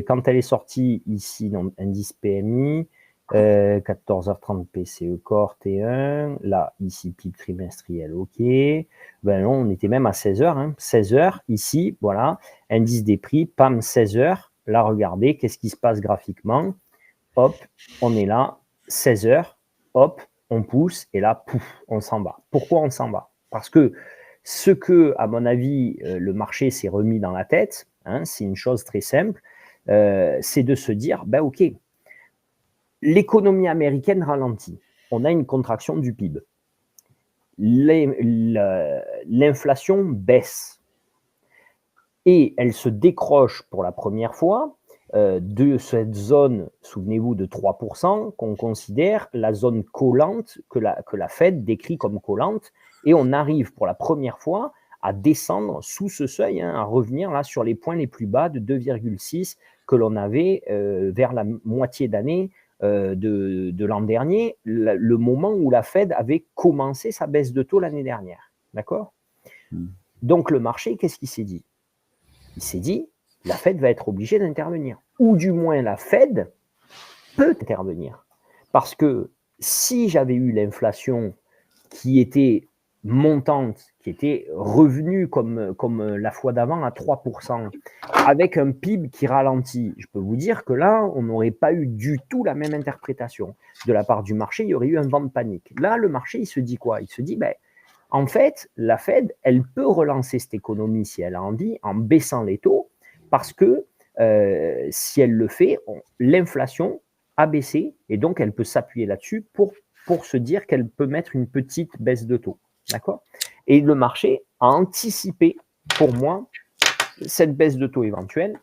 quand elle est sortie ici, donc indice PMI, 14h30 PCE Core T1, là, ici, PIB trimestriel, ok. Ben non, on était même à 16h, hein. 16h, ici, voilà, indice des prix, PAM 16h. Là, regardez, qu'est-ce qui se passe graphiquement? Hop, on est là, 16h, hop, on pousse, et là, pouf, on s'en va. Pourquoi on s'en va? Parce que ce que, à mon avis, le marché s'est remis dans la tête, hein, c'est une chose très simple, c'est de se dire, ben ok, l'économie américaine ralentit. On a une contraction du PIB. L'inflation baisse. Et elle se décroche pour la première fois de cette zone, souvenez-vous, de 3% qu'on considère la zone collante que la Fed décrit comme collante. Et on arrive pour la première fois à descendre sous ce seuil, à revenir là sur les points les plus bas de 2,6 que l'on avait vers la moitié d'année de l'an dernier, le moment où la Fed avait commencé sa baisse de taux l'année dernière. D'accord ? Donc le marché, qu'est-ce qu'il s'est dit ? Il s'est dit, la Fed va être obligée d'intervenir. Ou du moins, la Fed peut intervenir. Parce que si j'avais eu l'inflation qui était montante, qui était revenue comme la fois d'avant à 3%, avec un PIB qui ralentit, je peux vous dire que là, on n'aurait pas eu du tout la même interprétation. De la part du marché, il y aurait eu un vent de panique. Là, le marché, il se dit quoi ? Il se dit, en fait, la Fed, elle peut relancer cette économie si elle a envie en baissant les taux parce que si elle le fait, l'inflation a baissé et donc elle peut s'appuyer là-dessus pour se dire qu'elle peut mettre une petite baisse de taux. D'accord ? Et le marché a anticipé, pour moi, cette baisse de taux éventuelle.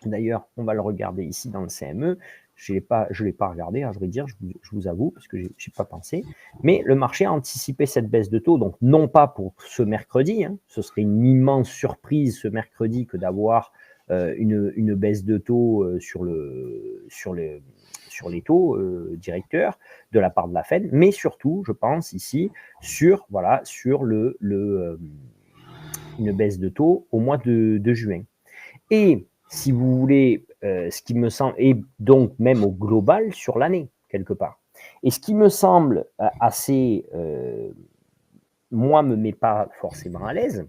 D'ailleurs, on va le regarder ici dans le CME. Je ne l'ai pas regardé, à vrai dire, je vous avoue, parce que je n'ai pas pensé. Mais le marché a anticipé cette baisse de taux, donc non pas pour ce mercredi, ce serait une immense surprise ce mercredi que d'avoir une baisse de taux sur les taux directeurs de la part de la Fed, mais surtout, je pense ici, sur une baisse de taux au mois de juin. Et si vous voulez, ce qui me semble, et donc même au global sur l'année, quelque part. Et ce qui me semble assez, moi, me met pas forcément à l'aise,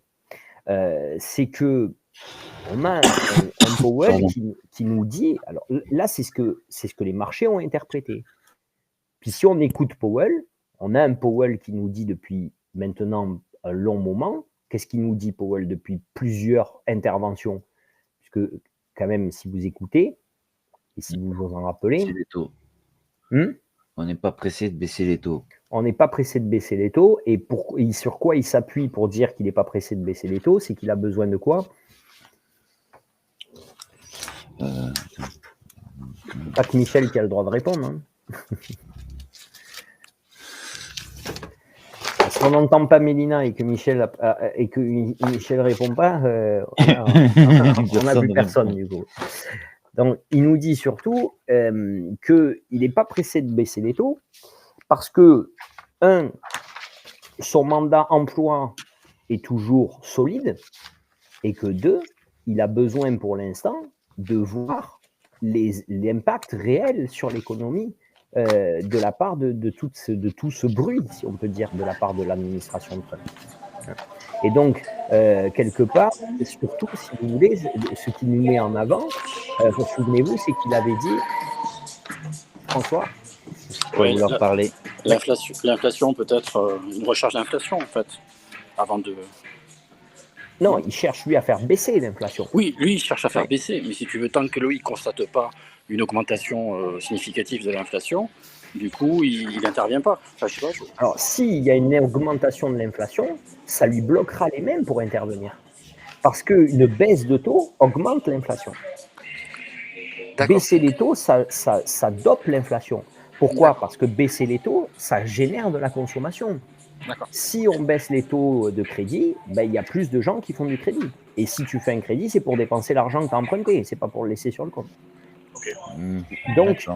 c'est que on a un Powell qui nous dit, alors là, c'est ce que les marchés ont interprété. Puis si on écoute Powell, on a un Powell qui nous dit depuis maintenant un long moment, qu'est-ce qu'il nous dit Powell depuis plusieurs interventions ? Puisque quand même, si vous écoutez, et si vous vous en rappelez... Les taux. On n'est pas pressé de baisser les taux. On n'est pas pressé de baisser les taux. Et sur quoi il s'appuie pour dire qu'il n'est pas pressé de baisser les taux ? C'est qu'il a besoin de quoi ? Pas que Michel qui a le droit de répondre. Si on n'entend pas Mélina et que Michel répond pas, on n'a plus personne du coup. Donc, il nous dit surtout qu'il n'est pas pressé de baisser les taux parce que, son mandat emploi est toujours solide et que, 2, il a besoin pour l'instant de voir l'impact réel sur l'économie de la part de tout ce bruit, si on peut dire, de la part de l'administration de Trump. Et donc, quelque part, surtout, si vous voulez, ce qu'il nous met en avant, vous souvenez-vous, c'est qu'il avait dit, François, oui, leur parler. L'inflation peut-être une recherche d'inflation, en fait, avant de... Non, il cherche, lui, à faire baisser l'inflation. Oui, lui, il cherche à faire baisser, mais si tu veux, tant que lui, il ne constate pas une augmentation significative de l'inflation, du coup, il n'intervient pas. Enfin, je sais pas. Alors, s'il y a une augmentation de l'inflation, ça lui bloquera les mains pour intervenir. Parce qu'une baisse de taux augmente l'inflation. Baisser les taux, ça dope l'inflation. Pourquoi ? Parce que baisser les taux, ça génère de la consommation. Si on baisse les taux de crédit, il y a plus de gens qui font du crédit. Et si tu fais un crédit, c'est pour dépenser l'argent que tu as emprunté, c'est pas pour le laisser sur le compte. Donc,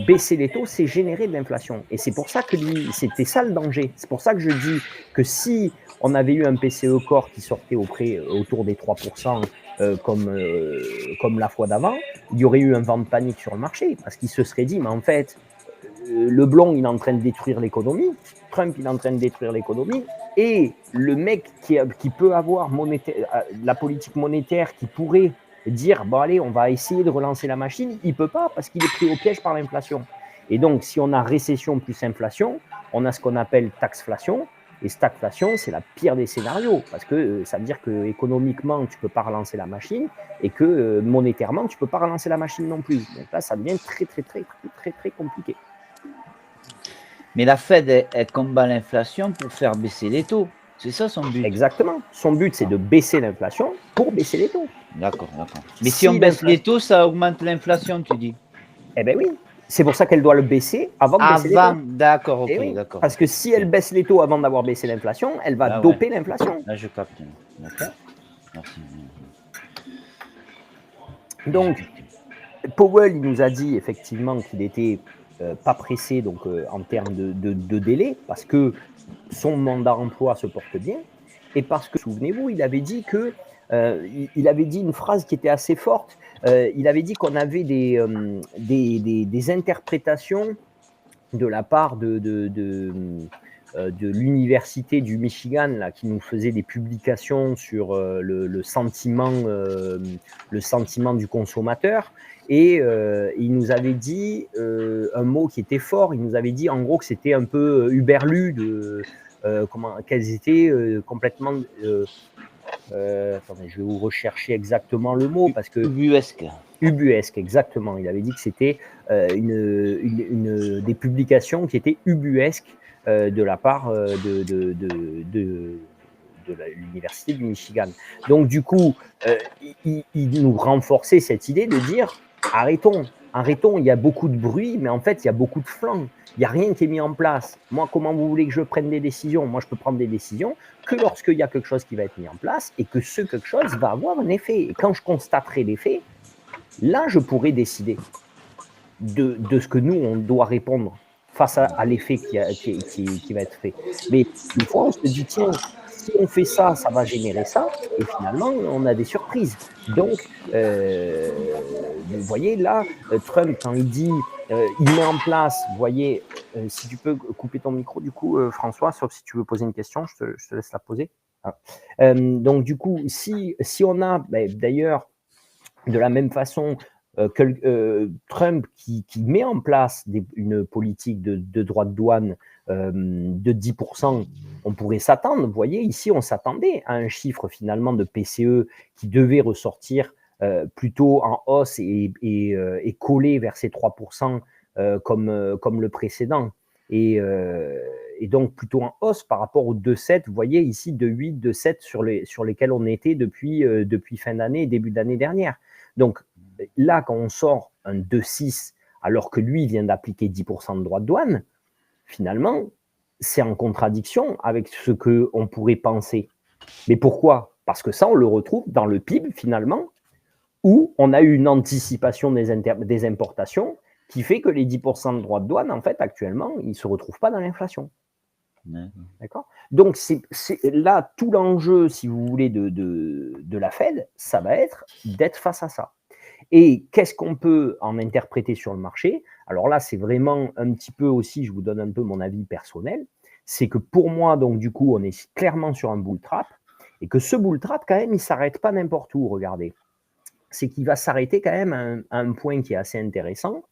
baisser les taux, c'est générer de l'inflation. Et c'est pour ça que c'était ça le danger. C'est pour ça que je dis que si on avait eu un PCE Core qui sortait autour des 3%, comme la fois d'avant, il y aurait eu un vent de panique sur le marché, parce qu'il se serait dit, mais en fait, le blond, il est en train de détruire l'économie, Trump, il est en train de détruire l'économie, et le mec qui peut avoir la politique monétaire qui pourrait dire, bon allez, on va essayer de relancer la machine, il ne peut pas parce qu'il est pris au piège par l'inflation. Et donc, si on a récession plus inflation, on a ce qu'on appelle taxflation, Et stagflation, c'est la pire des scénarios, parce que ça veut dire que économiquement, tu ne peux pas relancer la machine, et que monétairement, tu ne peux pas relancer la machine non plus. Donc là, ça devient très, très, très, très, très, très compliqué. Mais la Fed, elle combat l'inflation pour faire baisser les taux. C'est ça son but. Exactement. Son but, c'est de baisser l'inflation pour baisser les taux. D'accord. Mais si on baisse les taux, ça augmente l'inflation, tu dis? Eh bien oui. C'est pour ça qu'elle doit le baisser avant de baisser les taux. D'accord, ok, oui, d'accord. parce que si elle baisse les taux avant d'avoir baissé l'inflation, elle va doper l'inflation. Là, je capte. D'accord. Merci. Donc, Powell, il nous a dit effectivement qu'il n'était pas pressé donc, en termes de délai, parce que son mandat emploi se porte bien, et parce que, souvenez-vous, il avait dit que il avait dit une phrase qui était assez forte. Il avait dit qu'on avait des interprétations de la part de l'université du Michigan là, qui nous faisait des publications sur le sentiment du consommateur. Et il nous avait dit un mot qui était fort. Il nous avait dit en gros que c'était un peu Uberlu, qu'elles étaient complètement... attendez, je vais vous rechercher exactement le mot parce que... Ubuesque, exactement. Il avait dit que c'était des publications qui étaient ubuesques de la part de l'université du Michigan. Donc du coup, il nous renforçait cette idée de dire arrêtons, il y a beaucoup de bruit, mais en fait, il y a beaucoup de flancs. Il n'y a rien qui est mis en place. Moi, comment vous voulez que je prenne des décisions? Moi, je peux prendre des décisions que lorsqu'il y a quelque chose qui va être mis en place et que ce quelque chose va avoir un effet. Et quand je constaterai l'effet, là, je pourrais décider de ce que nous, on doit répondre face à l'effet qui va être fait. Mais une fois, on se dit, tiens, si on fait ça, ça va générer ça, et finalement, on a des surprises. Donc, vous voyez, là, Trump, quand il dit, il met en place, vous voyez, si tu peux couper ton micro, du coup, François, sauf si tu veux poser une question, je te laisse la poser. Donc, du coup, si on a, d'ailleurs, de la même façon que Trump qui met en place une politique de droits de douane de 10%, on pourrait s'attendre, vous voyez, ici on s'attendait à un chiffre finalement de PCE qui devait ressortir plutôt en hausse et coller vers ces 3% comme le précédent. Et donc plutôt en hausse par rapport aux 2,7, vous voyez ici 2,8, 2,7 sur lesquels on était depuis fin d'année et début d'année dernière. Donc là, quand on sort un 2,6 alors que lui vient d'appliquer 10% de droits de douane, finalement, c'est en contradiction avec ce qu'on pourrait penser. Mais pourquoi? Parce que ça, on le retrouve dans le PIB, finalement, où on a eu une anticipation des importations qui fait que les 10% de droits de douane, en fait, actuellement, ils ne se retrouvent pas dans l'inflation. D'accord? Donc, c'est là, tout l'enjeu, si vous voulez, de la Fed, ça va être d'être face à ça. Et qu'est-ce qu'on peut en interpréter sur le marché? Alors là, c'est vraiment un petit peu aussi, je vous donne un peu mon avis personnel, c'est que pour moi, donc du coup, on est clairement sur un bull trap, et que ce bull trap, quand même, il ne s'arrête pas n'importe où, regardez. C'est qu'il va s'arrêter quand même à un point qui est assez intéressant,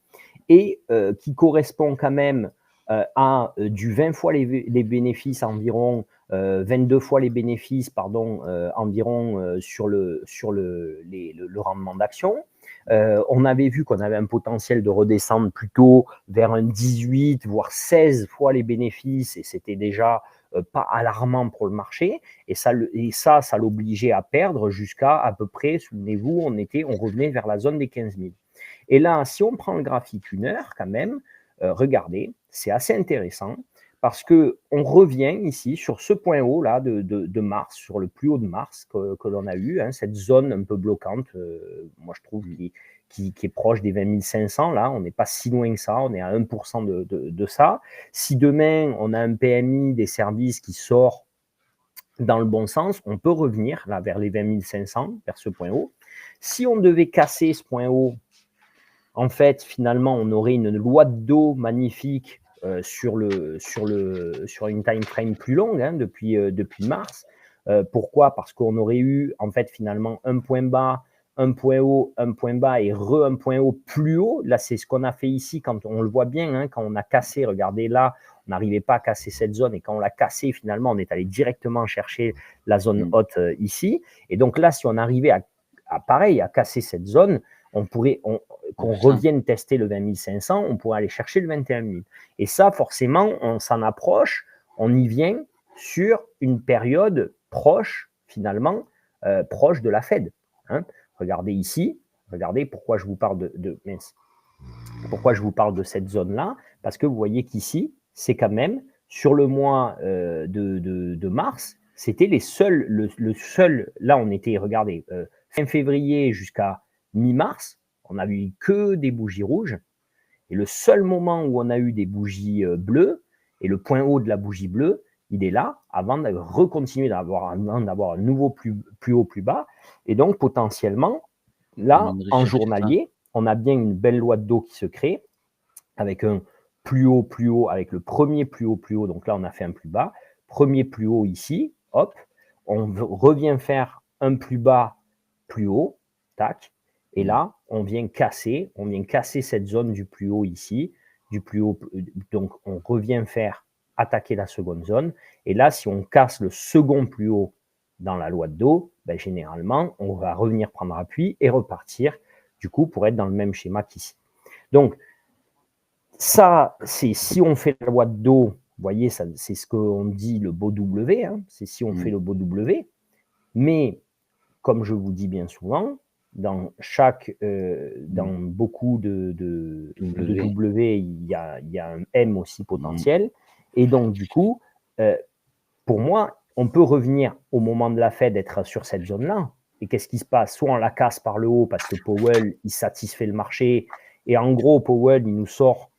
et qui correspond quand même à du 20 fois les bénéfices environ, 22 fois les bénéfices, pardon, environ sur le rendement d'action. On avait vu qu'on avait un potentiel de redescendre plutôt vers un 18, voire 16 fois les bénéfices, et c'était déjà pas alarmant pour le marché, et ça l'obligeait à perdre jusqu'à à peu près, souvenez-vous, on revenait vers la zone des 15 000. Et là, si on prend le graphique 1 heure, quand même, regardez, c'est assez intéressant parce qu'on revient ici sur ce point haut là de mars, sur le plus haut de mars que l'on a eu, hein, cette zone un peu bloquante, moi je trouve qui est proche des 20 500, là, on n'est pas si loin que ça, on est à 1% de ça. Si demain on a un PMI des services qui sort dans le bon sens, on peut revenir là vers les 20 500, vers ce point haut. Si on devait casser ce point haut, en fait, finalement, on aurait une loi de dos magnifique sur une time frame plus longue, hein, depuis mars. Pourquoi? Parce qu'on aurait eu, en fait, finalement, un point bas un point haut, un point bas et un point haut plus haut. Là, c'est ce qu'on a fait ici quand on le voit bien, hein, quand on a cassé. Regardez là, on n'arrivait pas à casser cette zone et quand on l'a cassé, finalement, on est allé directement chercher la zone haute ici. Et donc là, si on arrivait à casser cette zone, on pourrait, qu'on revienne tester le 20 500, on pourrait aller chercher le 21 000. Et ça, forcément, on s'en approche, on y vient sur une période proche, finalement, proche de la Fed. Hein. Regardez ici, regardez pourquoi je vous parle pourquoi je vous parle de cette zone-là, parce que vous voyez qu'ici, c'est quand même, sur le mois de mars, c'était le seul, là on était, regardez, fin février jusqu'à mi-mars, on n'a eu que des bougies rouges, et le seul moment où on a eu des bougies bleues, et le point haut de la bougie bleue, il est là, avant de recontinuer d'avoir un nouveau plus haut, plus bas, et donc potentiellement, là, en journalier, on a bien une belle loi de dos qui se crée, avec un plus haut, avec le premier plus haut, donc là on a fait un plus bas, premier plus haut ici, hop, on revient faire un plus bas, plus haut, tac, et là on vient casser cette zone du plus haut ici, du plus haut, donc on revient faire attaquer la seconde zone, et là si on casse le second plus haut dans la loi de dos, ben, généralement on va revenir prendre appui et repartir du coup pour être dans le même schéma qu'ici. Donc ça, c'est si on fait la loi de dos, vous voyez, c'est ce qu'on dit le beau W, hein, c'est si on fait le beau W, mais comme je vous dis bien souvent, dans beaucoup de W, il y a un M aussi potentiel, et donc du coup, pour moi, on peut revenir au moment de la Fed être sur cette zone-là, et qu'est-ce qui se passe? Soit on la casse par le haut parce que Powell, il satisfait le marché, et en gros, Powell, il nous sort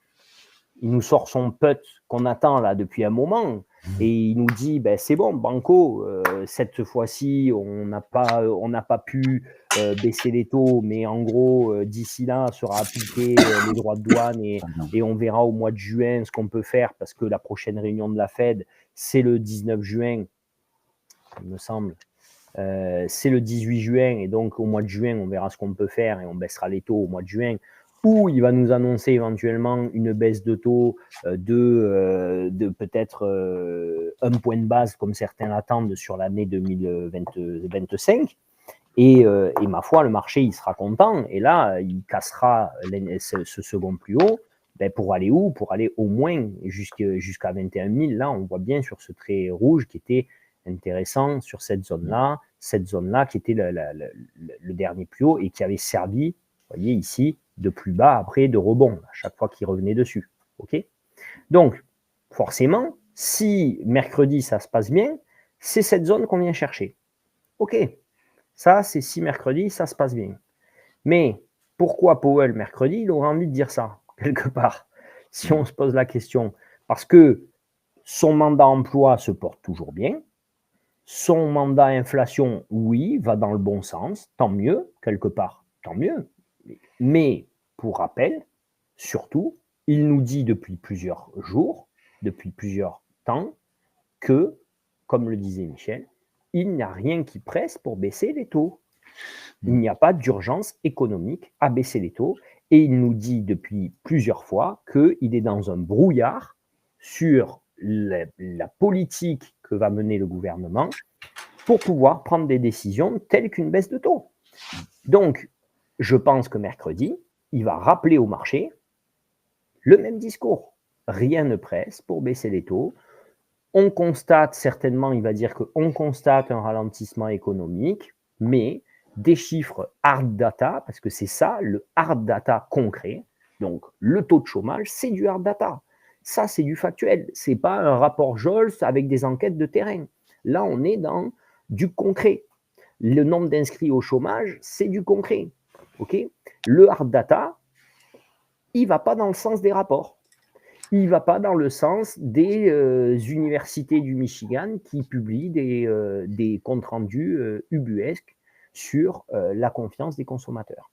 son put qu'on attend là depuis un moment et il nous dit ben, c'est bon, Banco, cette fois-ci, on n'a pas pu baisser les taux, mais en gros, d'ici là, sera appliqué les droits de douane et on verra au mois de juin ce qu'on peut faire parce que la prochaine réunion de la Fed, c'est le 19 juin, il me semble. C'est le 18 juin et donc au mois de juin, on verra ce qu'on peut faire et on baissera les taux au mois de juin. Ou il va nous annoncer éventuellement une baisse de taux de peut-être un point de base, comme certains l'attendent, sur l'année 2025. Et ma foi, le marché, il sera content. Et là, il cassera ce second plus haut. Ben pour aller où? Pour aller au moins jusqu'à 21 000. Là, on voit bien sur ce trait rouge qui était intéressant sur cette zone-là qui était le dernier plus haut et qui avait servi, vous voyez ici, de plus bas après de rebond, à chaque fois qu'il revenait dessus. Okay, donc, forcément, si mercredi ça se passe bien, c'est cette zone qu'on vient chercher. Ok, ça c'est si mercredi ça se passe bien. Mais pourquoi Powell mercredi, il aurait envie de dire ça, quelque part, si on se pose la question? Parce que son mandat emploi se porte toujours bien, son mandat inflation, oui, va dans le bon sens, tant mieux, quelque part, tant mieux. Mais, pour rappel, surtout, il nous dit depuis plusieurs jours, depuis plusieurs temps, que, comme le disait Michel, il n'y a rien qui presse pour baisser les taux. Il n'y a pas d'urgence économique à baisser les taux. Et il nous dit depuis plusieurs fois qu'il est dans un brouillard sur la politique que va mener le gouvernement pour pouvoir prendre des décisions telles qu'une baisse de taux. Donc, je pense que mercredi, il va rappeler au marché le même discours. Rien ne presse pour baisser les taux. On constate certainement, il va dire qu'on constate un ralentissement économique, mais des chiffres hard data, parce que c'est ça, le hard data concret. Donc, le taux de chômage, c'est du hard data. Ça, c'est du factuel. Ce n'est pas un rapport Jols avec des enquêtes de terrain. Là, on est dans du concret. Le nombre d'inscrits au chômage, c'est du concret. Okay, le hard data, il ne va pas dans le sens des rapports. Il ne va pas dans le sens des universités du Michigan qui publient des comptes rendus ubuesques sur la confiance des consommateurs.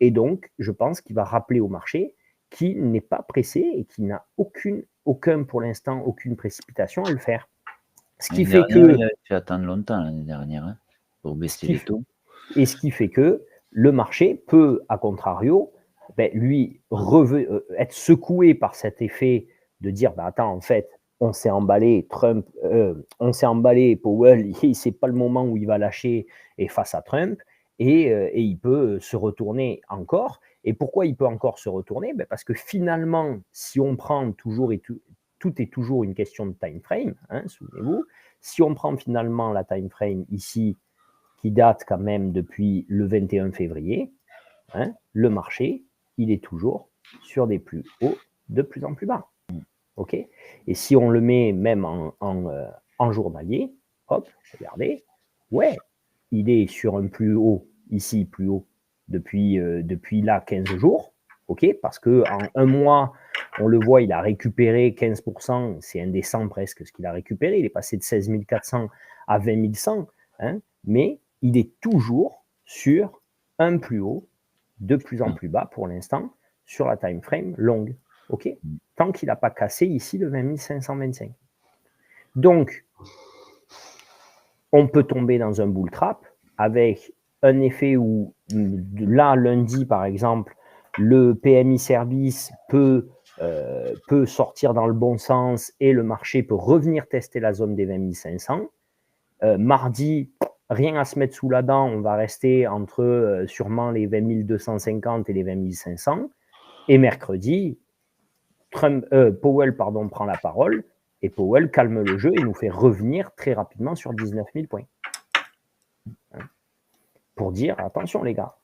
Et donc, je pense qu'il va rappeler au marché qu'il n'est pas pressé et qu'il n'a aucun pour l'instant, aucune précipitation à le faire. Ce qui fait que... Il a fait attendre longtemps l'année dernière pour baisser les taux. Et ce qui fait que le marché peut, à contrario, lui être secoué par cet effet de dire attends, en fait, on s'est emballé, Powell, c'est pas le moment où il va lâcher et face à Trump, et il peut se retourner encore. Et pourquoi il peut encore se retourner? Parce que finalement, si on prend toujours, et tout est toujours une question de time frame, hein, souvenez-vous, si on prend finalement la time frame ici, qui date quand même depuis le 21 février, hein, le marché, il est toujours sur des plus hauts de plus en plus bas. OK? Et si on le met même en journalier, hop, regardez, ouais, il est sur un plus haut, ici, plus haut, depuis là 15 jours, OK? Parce qu'en un mois, on le voit, il a récupéré 15%, c'est indécent presque ce qu'il a récupéré, il est passé de 16 400 à 20 100, hein, mais il est toujours sur un plus haut, de plus en plus bas pour l'instant, sur la time frame longue. OK? Tant qu'il n'a pas cassé ici le 20 525. Donc, on peut tomber dans un bull trap avec un effet où, là, lundi, par exemple, le PMI service peut sortir dans le bon sens et le marché peut revenir tester la zone des 20 500. Mardi, rien à se mettre sous la dent, on va rester entre sûrement les 20 250 et les 20 500. Et mercredi, Powell prend la parole, et Powell calme le jeu et nous fait revenir très rapidement sur 19 000 points. Hein, pour dire, attention les gars,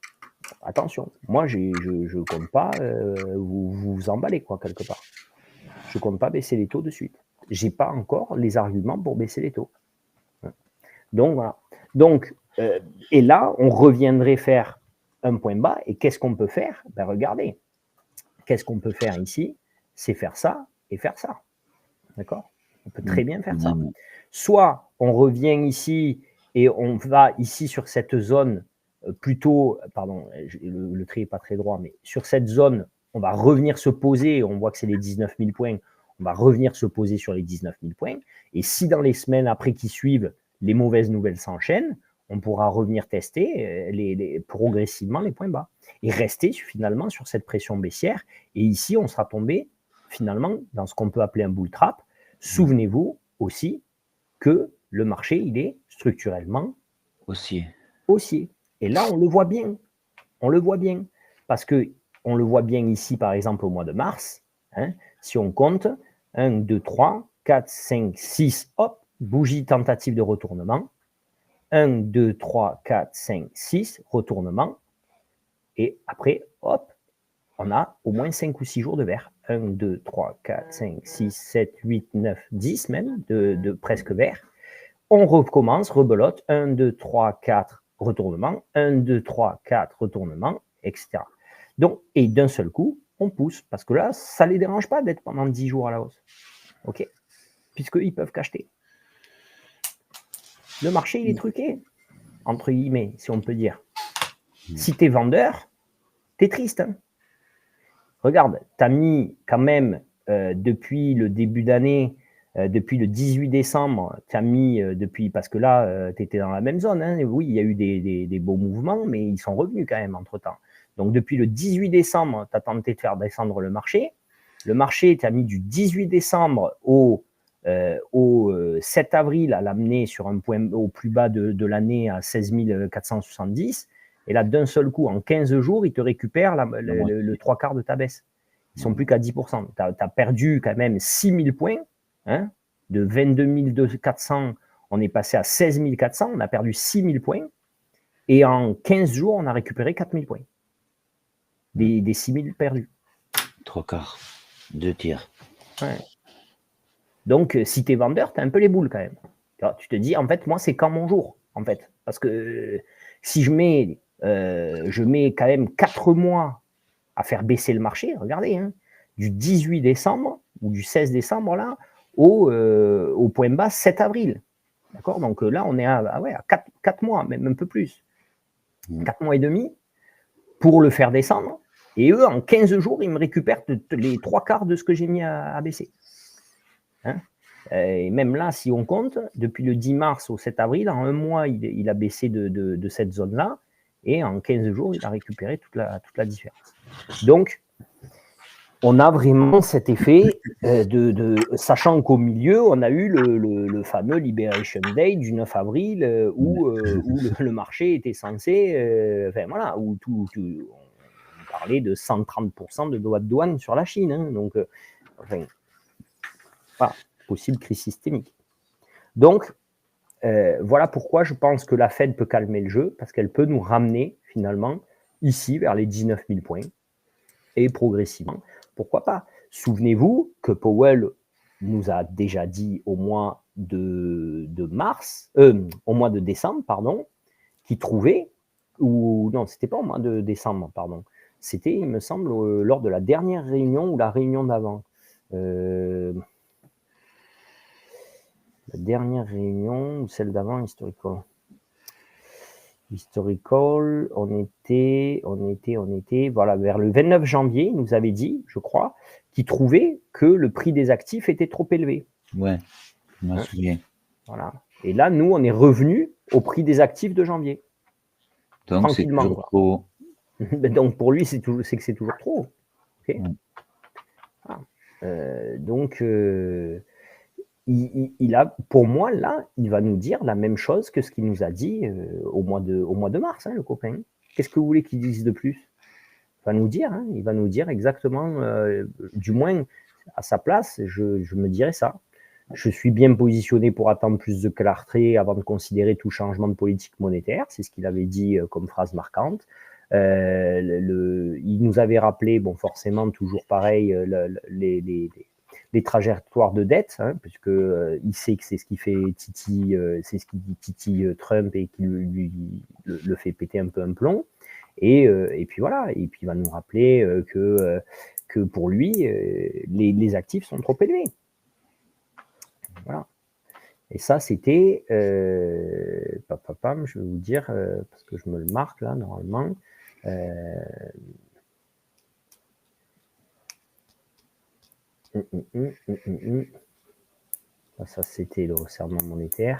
attention, moi je ne compte pas vous emballer quoi, quelque part. Je ne compte pas baisser les taux de suite. Je n'ai pas encore les arguments pour baisser les taux. Hein. Donc voilà. Donc, et là, on reviendrait faire un point bas, et qu'est-ce qu'on peut faire? Regardez, qu'est-ce qu'on peut faire ici? C'est faire ça et faire ça. D'accord? On peut très bien faire ça. Soit on revient ici et on va ici sur cette zone plutôt, pardon, le trait n'est pas très droit, mais sur cette zone, on va revenir se poser, on voit que c'est les 19 000 points, on va revenir se poser sur les 19 000 points. Et si dans les semaines après qui suivent, les mauvaises nouvelles s'enchaînent, on pourra revenir tester progressivement les points bas et rester finalement sur cette pression baissière. Et ici, on sera tombé finalement dans ce qu'on peut appeler un bull trap. Souvenez-vous aussi que le marché, il est structurellement haussier. Et là, on le voit bien. On le voit bien. Parce qu'on le voit bien ici, par exemple, au mois de mars. Hein, si on compte, 1, 2, 3, 4, 5, 6, hop, bougie tentative de retournement. 1, 2, 3, 4, 5, 6, retournement. Et après, hop, on a au moins 5 ou 6 jours de vert. 1, 2, 3, 4, 5, 6, 7, 8, 9, 10 même, de presque vert. On recommence, rebelote, 1, 2, 3, 4, retournement, 1, 2, 3, 4, retournement, etc. Donc, et d'un seul coup, on pousse, parce que là, ça ne les dérange pas d'être pendant 10 jours à la hausse. OK? Puisqu'ils peuvent qu'acheter. Le marché, il est truqué, entre guillemets, si on peut dire. Si tu es vendeur, tu es triste. Hein. Regarde, tu as mis quand même, depuis le début d'année, depuis le 18 décembre, tu as mis depuis, parce que là, tu étais dans la même zone. Hein, oui, il y a eu des beaux mouvements, mais ils sont revenus quand même entre-temps. Donc, depuis le 18 décembre, tu as tenté de faire descendre le marché. Le marché, tu as mis du 18 décembre au 7 avril à l'amener sur un point au plus bas de l'année à 16 470. Et là, d'un seul coup, en 15 jours, ils te récupèrent le 3/4 de ta baisse. Ils ne sont plus qu'à 10%. Tu as perdu quand même 6 000 points. Hein, de 22 400, on est passé à 16 400. On a perdu 6 000 points. Et en 15 jours, on a récupéré 4 000 points. Des 6 000 perdus. 3/4. 2 tiers. Ouais. Donc, si tu es vendeur, tu as un peu les boules quand même. Alors, tu te dis, en fait, moi, c'est quand mon jour, en fait. Parce que si je mets quand même 4 mois à faire baisser le marché, regardez, hein, du 18 décembre ou du 16 décembre, là, au point bas 7 avril. D'accord? Donc là, on est à 4 mois, même un peu plus. 4 mois et demi pour le faire descendre. Et eux, en 15 jours, ils me récupèrent les 3/4 de ce que j'ai mis à baisser. Hein? Et même là, si on compte, depuis le 10 mars au 7 avril, en un mois, il a baissé de cette zone-là. et en 15 jours, il a récupéré toute la différence. Donc, on a vraiment cet effet sachant qu'au milieu, on a eu le fameux Liberation Day du 9 avril où le marché était censé, enfin voilà, où on parlait de 130% de droits de douane sur la Chine. Hein, donc, enfin, voilà, possible crise systémique. Donc, voilà pourquoi je pense que la Fed peut calmer le jeu, parce qu'elle peut nous ramener finalement ici vers les 19 000 points et progressivement. Pourquoi pas? Souvenez-vous que Powell nous a déjà dit au mois de décembre, pardon, qu'il trouvait, ou non, c'était pas au mois de décembre, pardon, c'était, il me semble, lors de la dernière réunion ou la réunion d'avant. La dernière réunion ou celle d'avant, historical, on était, voilà, vers le 29 janvier, il nous avait dit, je crois, qu'il trouvait que le prix des actifs était trop élevé. Ouais, je m'en souviens. Voilà. Et là, nous, on est revenu au prix des actifs de janvier. Donc, c'est toujours trop. Donc, pour lui, c'est que c'est toujours trop. Okay. Donc, il a, pour moi, là, il va nous dire la même chose que ce qu'il nous a dit au mois de mars, hein, le copain. Qu'est-ce que vous voulez qu'il dise de plus? Il va nous dire exactement, du moins à sa place, je me dirais ça. Je suis bien positionné pour attendre plus de clarté avant de considérer tout changement de politique monétaire. C'est ce qu'il avait dit comme phrase marquante. Il nous avait rappelé, bon, forcément, toujours pareil, les trajectoires de dette, hein, puisque il sait que c'est ce qui fait Titi, c'est ce qui dit Titi Trump et qui le fait péter un peu un plomb. Et puis voilà, et puis il va nous rappeler que pour lui, les actifs sont trop élevés. Voilà. Et ça, c'était, je vais vous dire, parce que je me le marque là, normalement. Ça, c'était le resserrement monétaire.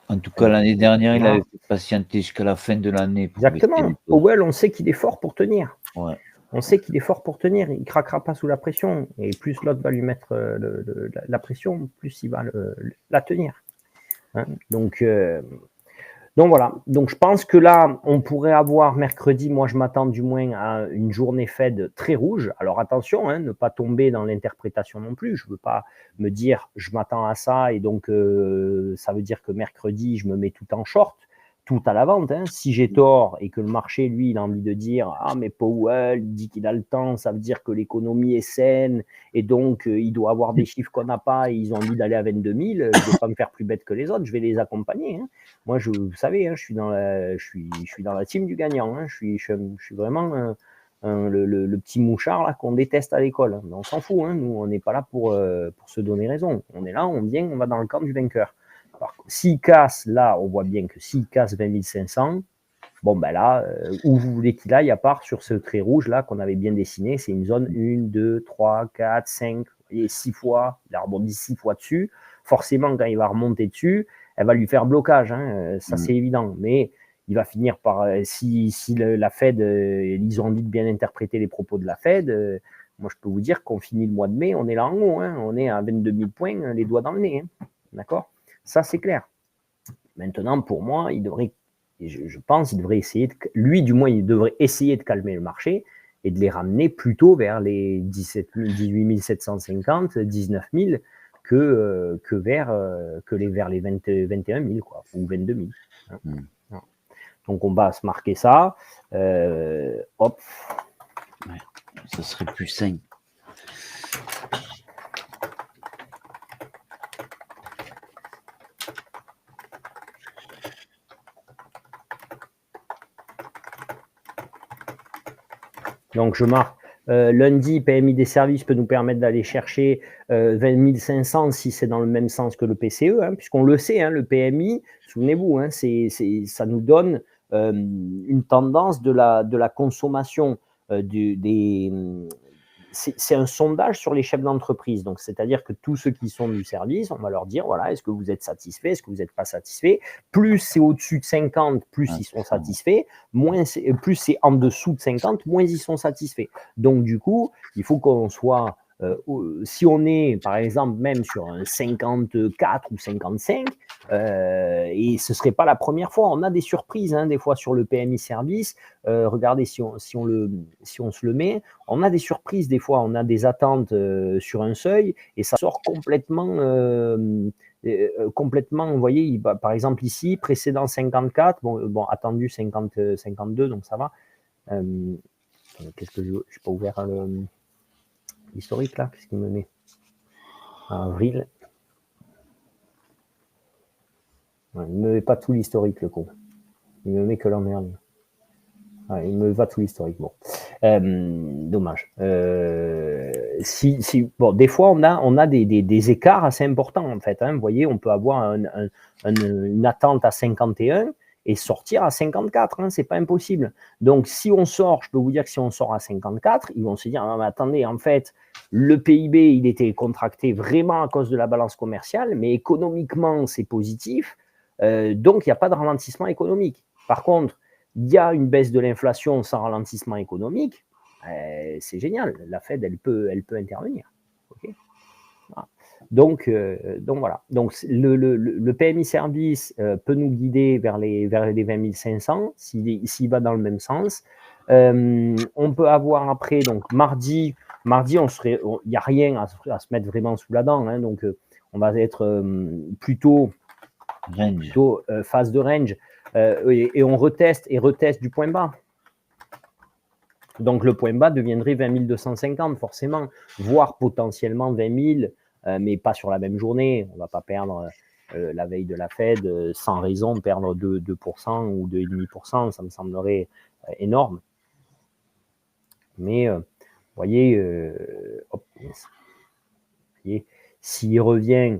En tout cas, l'année dernière, il avait patienté jusqu'à la fin de l'année. Exactement. Powell, on sait qu'il est fort pour tenir. Ouais. On sait qu'il est fort pour tenir. Il ne craquera pas sous la pression. Et plus l'autre va lui mettre la pression, plus il va la tenir. Hein, donc voilà. Donc je pense que là, on pourrait avoir mercredi, moi je m'attends du moins à une journée Fed très rouge. Alors attention, hein, ne pas tomber dans l'interprétation non plus. Je ne veux pas me dire je m'attends à ça et donc ça veut dire que mercredi, je me mets tout en short, tout à la vente. Hein. Si j'ai tort et que le marché, lui, il a envie de dire « Ah, mais Powell, il dit qu'il a le temps, ça veut dire que l'économie est saine et donc il doit avoir des chiffres qu'on n'a pas et ils ont envie d'aller à 22 000 », je ne vais pas me faire plus bête que les autres, je vais les accompagner. Hein. Moi, vous savez, hein, je suis dans la team du gagnant. Hein. Je suis vraiment le petit mouchard là qu'on déteste à l'école. Hein. On s'en fout, hein. Nous, on n'est pas là pour se donner raison. On est là, on vient, on va dans le camp du vainqueur. S'il casse, là, on voit bien que s'il casse 20 500, bon, ben là, où vous voulez qu'il aille, à part sur ce trait rouge là qu'on avait bien dessiné, c'est une zone 1, 2, 3, 4, 5, et 6 fois, il a rebondi 6 fois dessus. Forcément, quand il va remonter dessus, elle va lui faire blocage, hein, ça c'est évident. Mais il va finir par, si la Fed, ils ont envie de bien interpréter les propos de la Fed, moi je peux vous dire qu'on finit le mois de mai, on est là en haut, hein, on est à 22 000 points, les doigts dans le nez. Hein, d'accord ? Ça, c'est clair. Maintenant, pour moi, il devrait, je pense, il devrait essayer, lui du moins, il devrait essayer de calmer le marché et de les ramener plutôt vers les 18 750, 19 000 vers les 21 000 quoi, ou 22 000. Hein. Donc, on va se marquer ça. Hop. Ouais, ça serait plus sain. Donc, je marque lundi, PMI des services peut nous permettre d'aller chercher 20 500 si c'est dans le même sens que le PCE, hein, puisqu'on le sait, hein, le PMI, souvenez-vous, hein, ça nous donne une tendance de la consommation c'est un sondage sur les chefs d'entreprise. Donc, c'est-à-dire que tous ceux qui sont du service, on va leur dire, voilà, est-ce que vous êtes satisfait, est-ce que vous n'êtes pas satisfait. Plus c'est au-dessus de 50, plus ils sont satisfaits. Plus c'est en dessous de 50, moins ils sont satisfaits. Donc, du coup, il faut qu'on soit... si on est, par exemple, même sur un 54 ou 55, et ce ne serait pas la première fois, on a des surprises, hein, des fois sur le PMI service. Regardez, si on se le met, on a des surprises, des fois, on a des attentes sur un seuil, et ça sort complètement, vous voyez, par exemple ici, précédent 54, bon attendu 50, 52, donc ça va. Qu'est-ce que je n'ai pas ouvert l'historique là, qu'est-ce qu'il me met en avril. Ouais, il ne me met pas tout l'historique, le con. Il me met que l'an dernier. Ouais, il me va tout l'historique. Bon, dommage. Bon, des fois, on a des écarts assez importants en fait. Hein. Vous voyez, on peut avoir une attente à 51 et sortir à 54. Hein, c'est pas impossible. Donc, si on sort, je peux vous dire que si on sort à 54, ils vont se dire ah, mais attendez, en fait, le PIB il était contracté vraiment à cause de la balance commerciale, mais économiquement c'est positif. Donc, il n'y a pas de ralentissement économique. Par contre, il y a une baisse de l'inflation sans ralentissement économique, c'est génial. La Fed, elle peut intervenir. Okay, voilà. Donc voilà. Donc le PMI service peut nous guider vers les 20 500 s'il va dans le même sens. On peut avoir après, donc mardi, il n'y a rien à se mettre vraiment sous la dent. Hein, donc on va être plutôt phase de range. Et on reteste du point bas. Donc le point bas deviendrait 20 250 forcément, voire potentiellement 20 000, mais pas sur la même journée. On ne va pas perdre la veille de la Fed sans raison, perdre 2% ou 2,5%, ça me semblerait énorme. Mais vous voyez, s'il revient...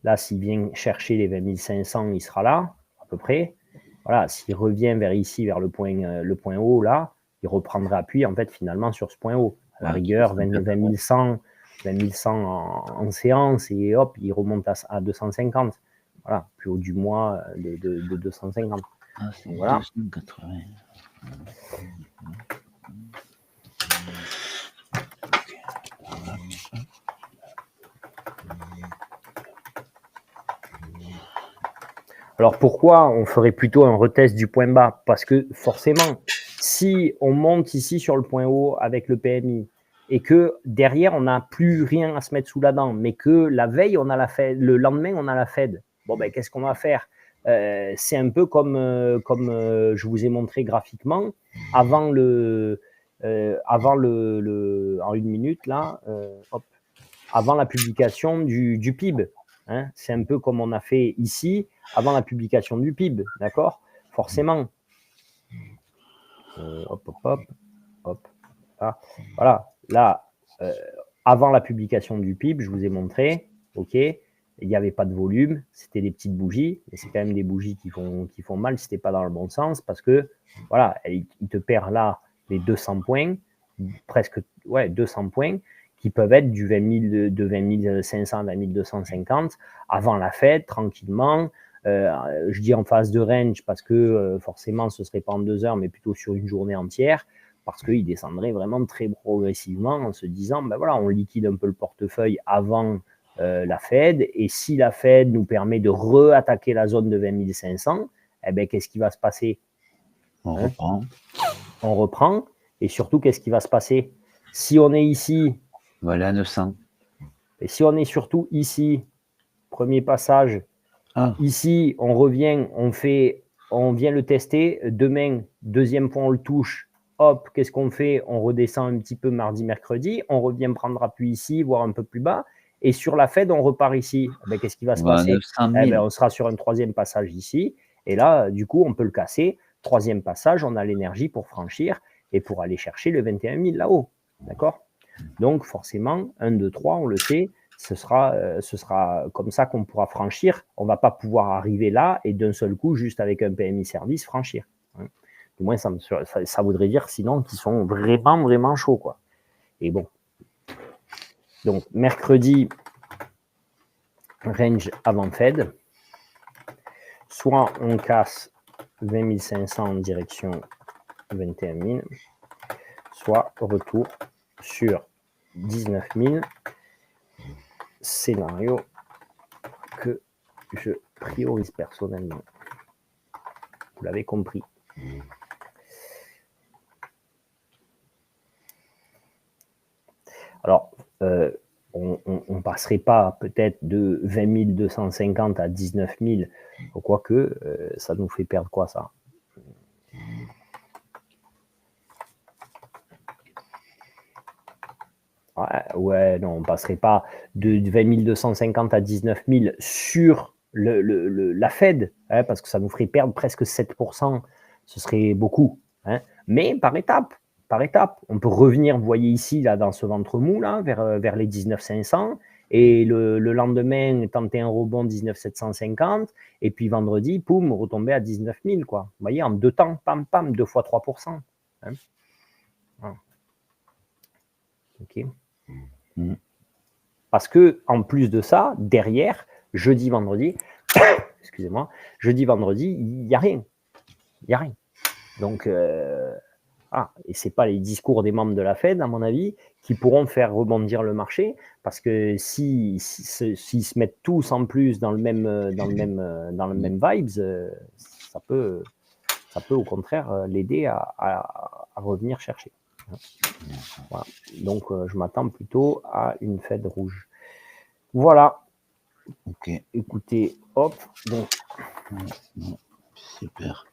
Là, s'il vient chercher les 20 500, il sera là, à peu près. Voilà, s'il revient vers ici, vers le point haut, là, il reprendra appui, en fait, finalement, sur ce point haut. À la rigueur, 20 100 en séance, et hop, il remonte à 250. Voilà, plus haut du mois de 250. Ah, c'est voilà. 280. Alors pourquoi on ferait plutôt un retest du point bas? Parce que forcément, si on monte ici sur le point haut avec le PMI et que derrière on n'a plus rien à se mettre sous la dent, mais que la veille on a la Fed, le lendemain on a la Fed, bon ben qu'est-ce qu'on va faire? C'est un peu comme je vous ai montré graphiquement avant en une minute là, avant la publication du PIB. Hein, c'est un peu comme on a fait ici avant la publication du PIB, d'accord? Forcément. Hop. Ah, voilà. Là, avant la publication du PIB, je vous ai montré, ok, il n'y avait pas de volume, c'était des petites bougies, et c'est quand même des bougies qui font mal si tu n'es pas dans le bon sens, parce que, voilà, il te perd là les 200 points, presque, 200 points, qui peuvent être de 20 500 à 20 250 avant la Fed, tranquillement. Je dis en phase de range parce que forcément ce ne serait pas en 2 heures, mais plutôt sur une journée entière, parce qu'il descendrait vraiment très progressivement en se disant, ben voilà, on liquide un peu le portefeuille avant la Fed, et si la Fed nous permet de re-attaquer la zone de 20 500, eh ben, qu'est-ce qui va se passer? On reprend, et surtout, qu'est-ce qui va se passer? Si on est ici, voilà 900. Et si on est surtout ici, premier passage, ici, on revient, on vient le tester. Demain, deuxième point, on le touche. Hop, qu'est-ce qu'on fait? On redescend un petit peu mardi, mercredi. On revient prendre appui ici, voire un peu plus bas. Et sur la Fed, on repart ici. Ben, qu'est-ce qui va se passer? On sera sur un troisième passage ici. Et là, du coup, on peut le casser. Troisième passage, on a l'énergie pour franchir et pour aller chercher le 21 000 là-haut. D'accord? Donc, forcément, 1, 2, 3, on le sait, ce sera comme ça qu'on pourra franchir. On ne va pas pouvoir arriver là et d'un seul coup, juste avec un PMI service, franchir. Du moins, ça voudrait dire sinon qu'ils sont vraiment, vraiment chauds, quoi. Et bon. Donc, mercredi, range avant Fed. Soit on casse 20 500 en direction 21 000, soit retour sur 19 000. Scénario que je priorise personnellement. Vous l'avez compris. Alors, on ne passerait pas peut-être de 20 250 à 19 000, quoique ça nous fait perdre quoi ça? Ouais, non, on ne passerait pas de 20 250 à 19 000 sur la Fed, hein, parce que ça nous ferait perdre presque 7%, ce serait beaucoup. Hein, mais par étape. On peut revenir, vous voyez ici, là, dans ce ventre mou, là, vers les 19 500, et le lendemain, tenter un rebond 19 750, et puis vendredi, poum, retomber à 19 000, quoi. Vous voyez, en 2 temps, pam, pam, 2 fois 3%. Hein. Voilà. OK. Parce que, en plus de ça, derrière, jeudi, vendredi, excusez-moi, jeudi, vendredi, il n'y a rien. Il n'y a rien. Donc, et ce n'est pas les discours des membres de la Fed, à mon avis, qui pourront faire rebondir le marché, parce que s'ils se mettent tous en plus dans le même vibes, ça peut au contraire l'aider à revenir chercher. Voilà. Donc, je m'attends plutôt à une Fed rouge. Voilà. Ok. Écoutez, hop. Donc. Super.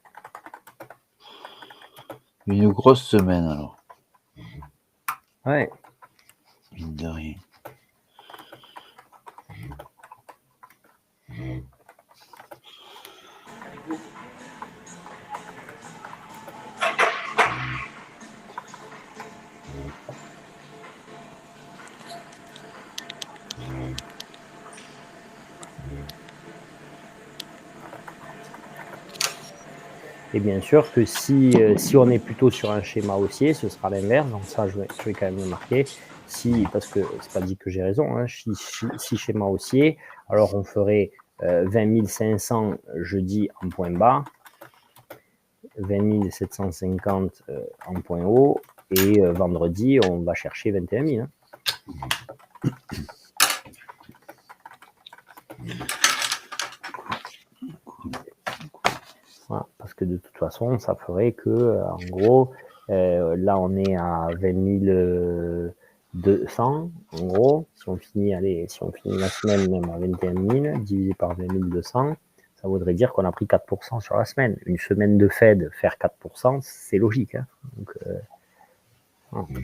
Une grosse semaine alors. Ouais. Mine de rien. Et bien sûr que si on est plutôt sur un schéma haussier, ce sera l'inverse. Donc ça, je vais quand même le marquer. Parce que c'est pas dit que j'ai raison. Hein, si schéma haussier, alors on ferait 20 500 jeudi en point bas, 20 750 en point haut, et vendredi, on va chercher 21 000. Hein. Voilà, parce que de toute façon, ça ferait que, en gros, là, on est à 20 200, en gros. Si on finit la semaine même à 21 000, divisé par 20 200, ça voudrait dire qu'on a pris 4% sur la semaine. Une semaine de Fed, faire 4%, c'est logique. Hein. Donc,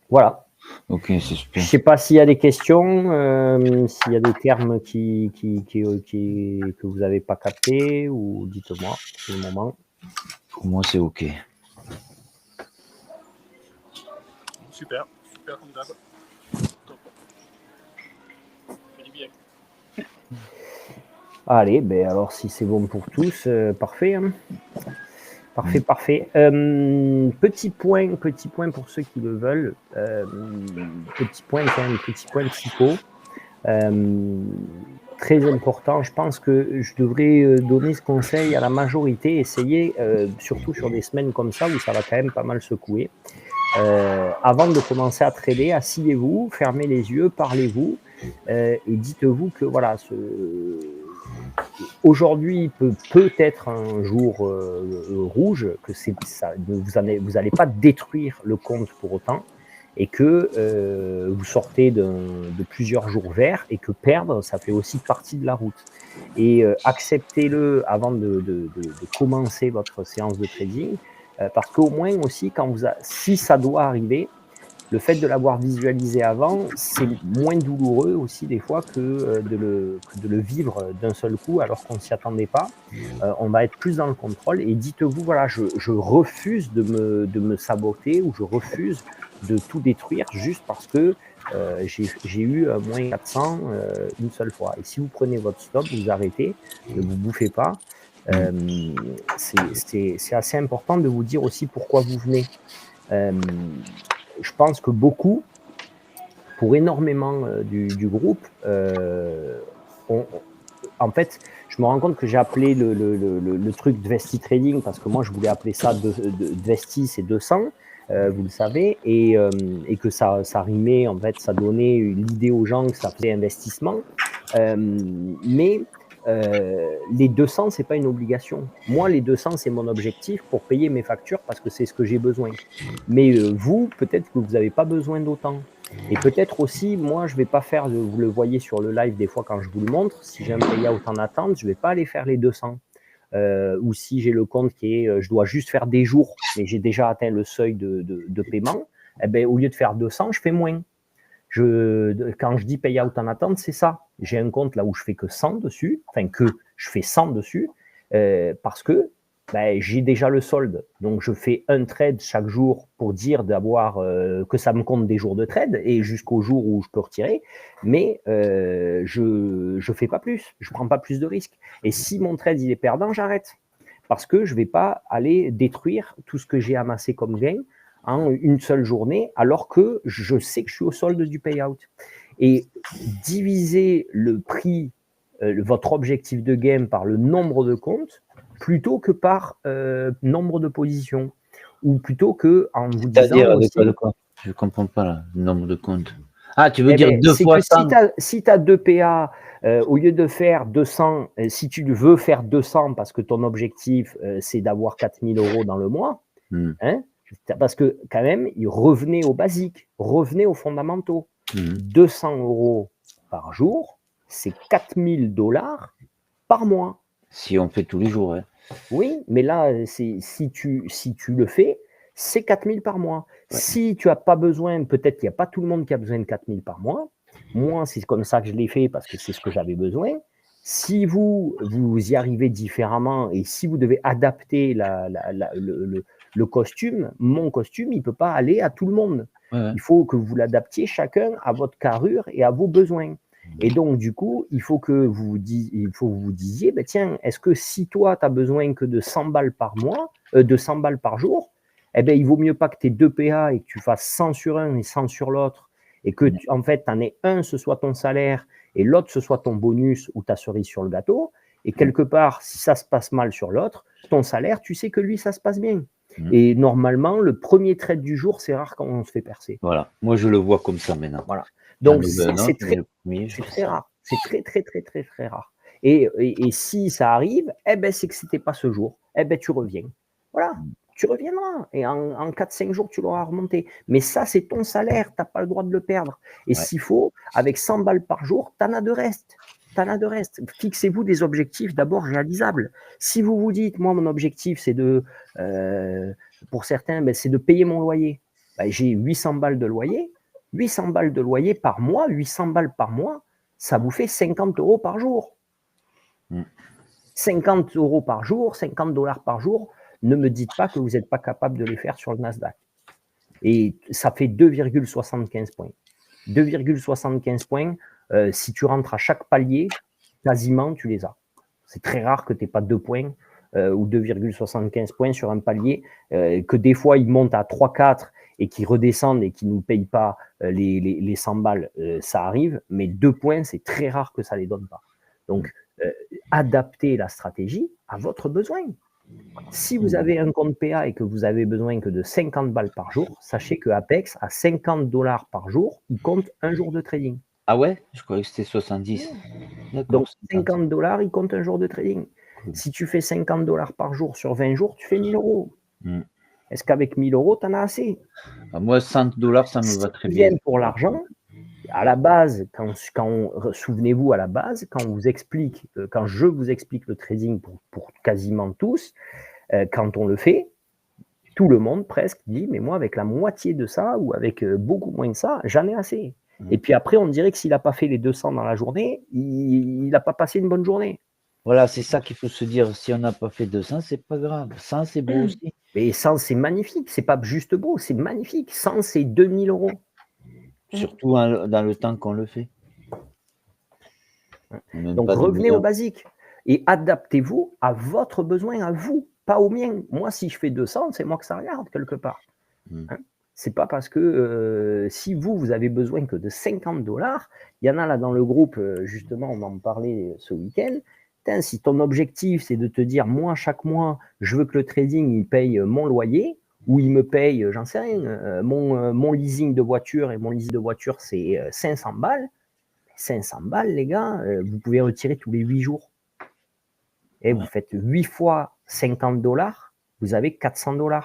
voilà. Ok, c'est super. Je ne sais pas s'il y a des questions, s'il y a des termes que vous n'avez pas captés, ou dites-moi, c'est le moment. Pour moi, c'est ok. Super comme d'hab. Top. Fait du bien. Allez, alors si c'est bon pour tous, parfait. Hein. Parfait. Petit point pour ceux qui le veulent. Petit point psycho. Très important. Je pense que je devrais donner ce conseil à la majorité. Essayez, surtout sur des semaines comme ça où ça va quand même pas mal secouer. Avant de commencer à trader, asseyez-vous, fermez les yeux, parlez-vous et dites-vous que voilà, aujourd'hui peut être un jour rouge, que ça, vous n'allez pas détruire le compte pour autant, et que vous sortez de plusieurs jours verts, et que perdre, ça fait aussi partie de la route. Et acceptez-le avant de commencer votre séance de trading, parce qu'au moins aussi, si ça doit arriver, le fait de l'avoir visualisé avant, c'est moins douloureux aussi des fois que de le vivre d'un seul coup alors qu'on ne s'y attendait pas. On va être plus dans le contrôle, et dites-vous, voilà, je refuse de me saboter, ou je refuse de tout détruire juste parce que j'ai eu moins 400 une seule fois. Et si vous prenez votre stop, vous arrêtez, ne vous bouffez pas. C'est assez important de vous dire aussi pourquoi vous venez. Je pense que beaucoup, pour énormément du groupe, en fait, je me rends compte que j'ai appelé le truc Dvesti Trading parce que moi, je voulais appeler ça Dvesti, c'est 200, vous le savez, et que ça rimait, en fait, ça donnait l'idée aux gens que ça faisait investissement. Mais les 200, c'est pas une obligation. Moi, les 200, c'est mon objectif pour payer mes factures parce que c'est ce que j'ai besoin. Mais vous, peut-être que vous n'avez pas besoin d'autant. Et peut-être aussi, moi, je vais pas faire, vous le voyez sur le live des fois quand je vous le montre, si j'ai un payout en attente, je vais pas aller faire les 200. Ou si j'ai le compte qui est, je dois juste faire des jours, mais j'ai déjà atteint le seuil de paiement, eh ben, au lieu de faire 200, je fais moins. Quand je dis payout en attente, c'est ça. J'ai un compte là où je fais que 100 dessus, enfin que je fais 100 dessus, parce que j'ai déjà le solde. Donc je fais un trade chaque jour pour dire d'avoir que ça me compte des jours de trade et jusqu'au jour où je peux retirer. Mais je fais pas plus, je prends pas plus de risques. Et si mon trade il est perdant, j'arrête parce que je vais pas aller détruire tout ce que j'ai amassé comme gain en une seule journée, alors que je sais que je suis au solde du payout. Et diviser le prix, votre objectif de gain par le nombre de comptes, plutôt que par nombre de positions, ou plutôt que en vous disant aussi... de quoi je ne comprends pas là, le nombre de comptes. Ah, tu veux dire deux fois ça? Si tu as 2 PA, au lieu de faire 200, si tu veux faire 200 parce que ton objectif, c'est d'avoir 4 000 € dans le mois, hein, parce que quand même, revenez au basique, revenez aux fondamentaux. 200 € par jour, c'est 4 000 $ par mois. Si on fait tous les jours. Hein. Oui, mais là, si tu le fais, c'est 4 000 par mois. Ouais. Si tu n'as pas besoin, peut-être qu'il n'y a pas tout le monde qui a besoin de 4 000 par mois. Moi, c'est comme ça que je l'ai fait parce que c'est ce que j'avais besoin. Si vous y arrivez différemment et si vous devez adapter le costume, mon costume, il ne peut pas aller à tout le monde. Ouais. Il faut que vous l'adaptiez chacun à votre carrure et à vos besoins. Et donc, du coup, il faut que vous vous disiez, tiens, est-ce que si toi, tu as besoin que de 100 balles par mois, de 100 balles par jour, eh bien, il vaut mieux pas que tu aies 2 PA et que tu fasses 100 sur un et 100 sur l'autre, et que, en fait, tu en aies un, ce soit ton salaire, et l'autre, ce soit ton bonus ou ta cerise sur le gâteau. Et quelque part, si ça se passe mal sur l'autre, ton salaire, tu sais que lui, ça se passe bien. Et normalement, le premier trade du jour, c'est rare quand on se fait percer. Voilà, moi, je le vois comme ça maintenant. Voilà. Donc, c'est très rare. C'est très, très, très, très, très rare. Et si ça arrive, eh ben, c'est que ce n'était pas ce jour. Eh ben, tu reviens. Voilà, tu reviendras. Et en 4-5 jours, tu l'auras remonté. Mais ça, c'est ton salaire. Tu n'as pas le droit de le perdre. Et s'il faut, avec 100 balles par jour, tu en as de reste. Fixez-vous des objectifs d'abord réalisables. Si vous vous dites, moi, mon objectif, c'est pour certains, c'est de payer mon loyer. J'ai 800 balles de loyer. 800 balles de loyer par mois, 800 balles par mois, ça vous fait 50 € par jour. 50 € par jour, 50 $ par jour, ne me dites pas que vous n'êtes pas capable de les faire sur le Nasdaq. Et ça fait 2,75 points. 2,75 points, si tu rentres à chaque palier, quasiment tu les as. C'est très rare que tu n'aies pas 2 points ou 2,75 points sur un palier, que des fois ils montent à 3-4 et qui redescendent et qui ne nous payent pas les 100 balles, ça arrive, mais 2 points, c'est très rare que ça ne les donne pas. Donc, adaptez la stratégie à votre besoin. Si vous avez un compte PA et que vous avez besoin que de 50 balles par jour, sachez que Apex, à 50 $ par jour, il compte un jour de trading. Ah ouais? Je croyais que c'était 70. Donc, 50 $, il compte un jour de trading. Si tu fais 50 $ par jour sur 20 jours, tu fais 1 000 €. Est-ce qu'avec 1 000 €, tu en as assez? Moi, 100 $, ça me va très bien. Pour l'argent, à la base, souvenez-vous, à la base, quand je vous explique le trading pour quasiment tous, quand on le fait, tout le monde presque dit, mais moi, avec la moitié de ça ou avec beaucoup moins de ça, j'en ai assez. Et puis après, on dirait que s'il n'a pas fait les 200 dans la journée, il n'a pas passé une bonne journée. Voilà, c'est ça qu'il faut se dire. Si on n'a pas fait 200, c'est pas grave. 100, c'est beau aussi. Mais 100, c'est magnifique. C'est pas juste beau, c'est magnifique. 100, c'est 2 000 €. Surtout dans le temps qu'on le fait. Donc, revenez au basique. Et adaptez-vous à votre besoin, à vous, pas au mien. Moi, si je fais 200, c'est moi que ça regarde quelque part. Hein, c'est pas parce que si vous avez besoin que de 50 $, il y en a là dans le groupe, justement, on en parlait ce week-end. Si ton objectif, c'est de te dire, moi, chaque mois, je veux que le trading, il paye mon loyer, ou il me paye, j'en sais rien, mon leasing de voiture, et mon leasing de voiture, c'est 500 balles. 500 balles, les gars, vous pouvez retirer tous les 8 jours. Et vous faites 8 fois 50 $, vous avez 400 $.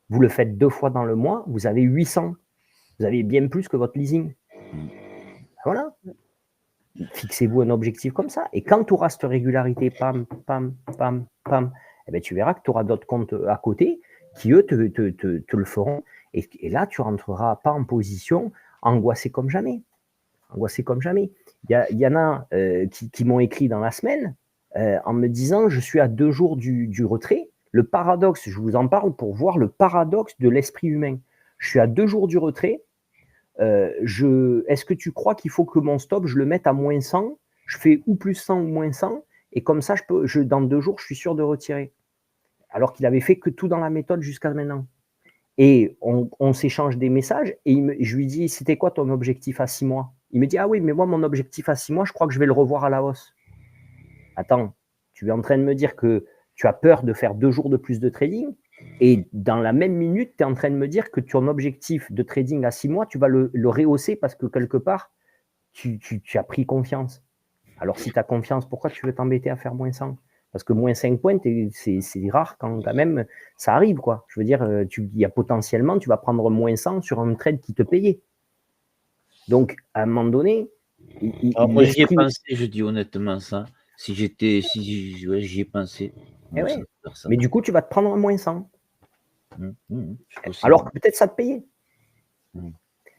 Vous le faites 2 fois dans le mois, vous avez 800. Vous avez bien plus que votre leasing. Voilà. Fixez-vous un objectif comme ça. Et quand tu auras cette régularité, pam, pam, pam, pam, eh ben, tu verras que tu auras d'autres comptes à côté qui, eux, te le feront. Et là, tu ne rentreras pas en position angoissé comme jamais. Angoissé comme jamais. Il y en a qui m'ont écrit dans la semaine en me disant, je suis à 2 jours du retrait. Le paradoxe, je vous en parle pour voir le paradoxe de l'esprit humain. Je suis à 2 jours du retrait. Est-ce que tu crois qu'il faut que mon stop, je le mette à moins 100? Je fais ou plus 100 ou moins 100, et comme ça, dans 2 jours, je suis sûr de retirer. Alors qu'il avait fait que tout dans la méthode jusqu'à maintenant. Et on s'échange des messages, et je lui dis, c'était quoi ton objectif à 6 mois? Il me dit, ah oui, mais moi, mon objectif à 6 mois, je crois que je vais le revoir à la hausse. Attends, tu es en train de me dire que tu as peur de faire 2 jours de plus de trading, et dans la même minute, tu es en train de me dire que ton objectif de trading à 6 mois, tu vas le rehausser parce que quelque part, tu as pris confiance. Alors, si tu as confiance, pourquoi tu veux t'embêter à faire moins 100? Parce que moins 5 points, c'est rare quand même ça arrive, quoi. Je veux dire, il y a potentiellement, tu vas prendre moins 100 sur un trade qui te payait. Donc, à un moment donné... moi, j'y ai pensé, je dis honnêtement ça. J'y ai pensé. Ouais. Mais du coup, tu vas te prendre un moins 100. Alors que peut-être ça te payait.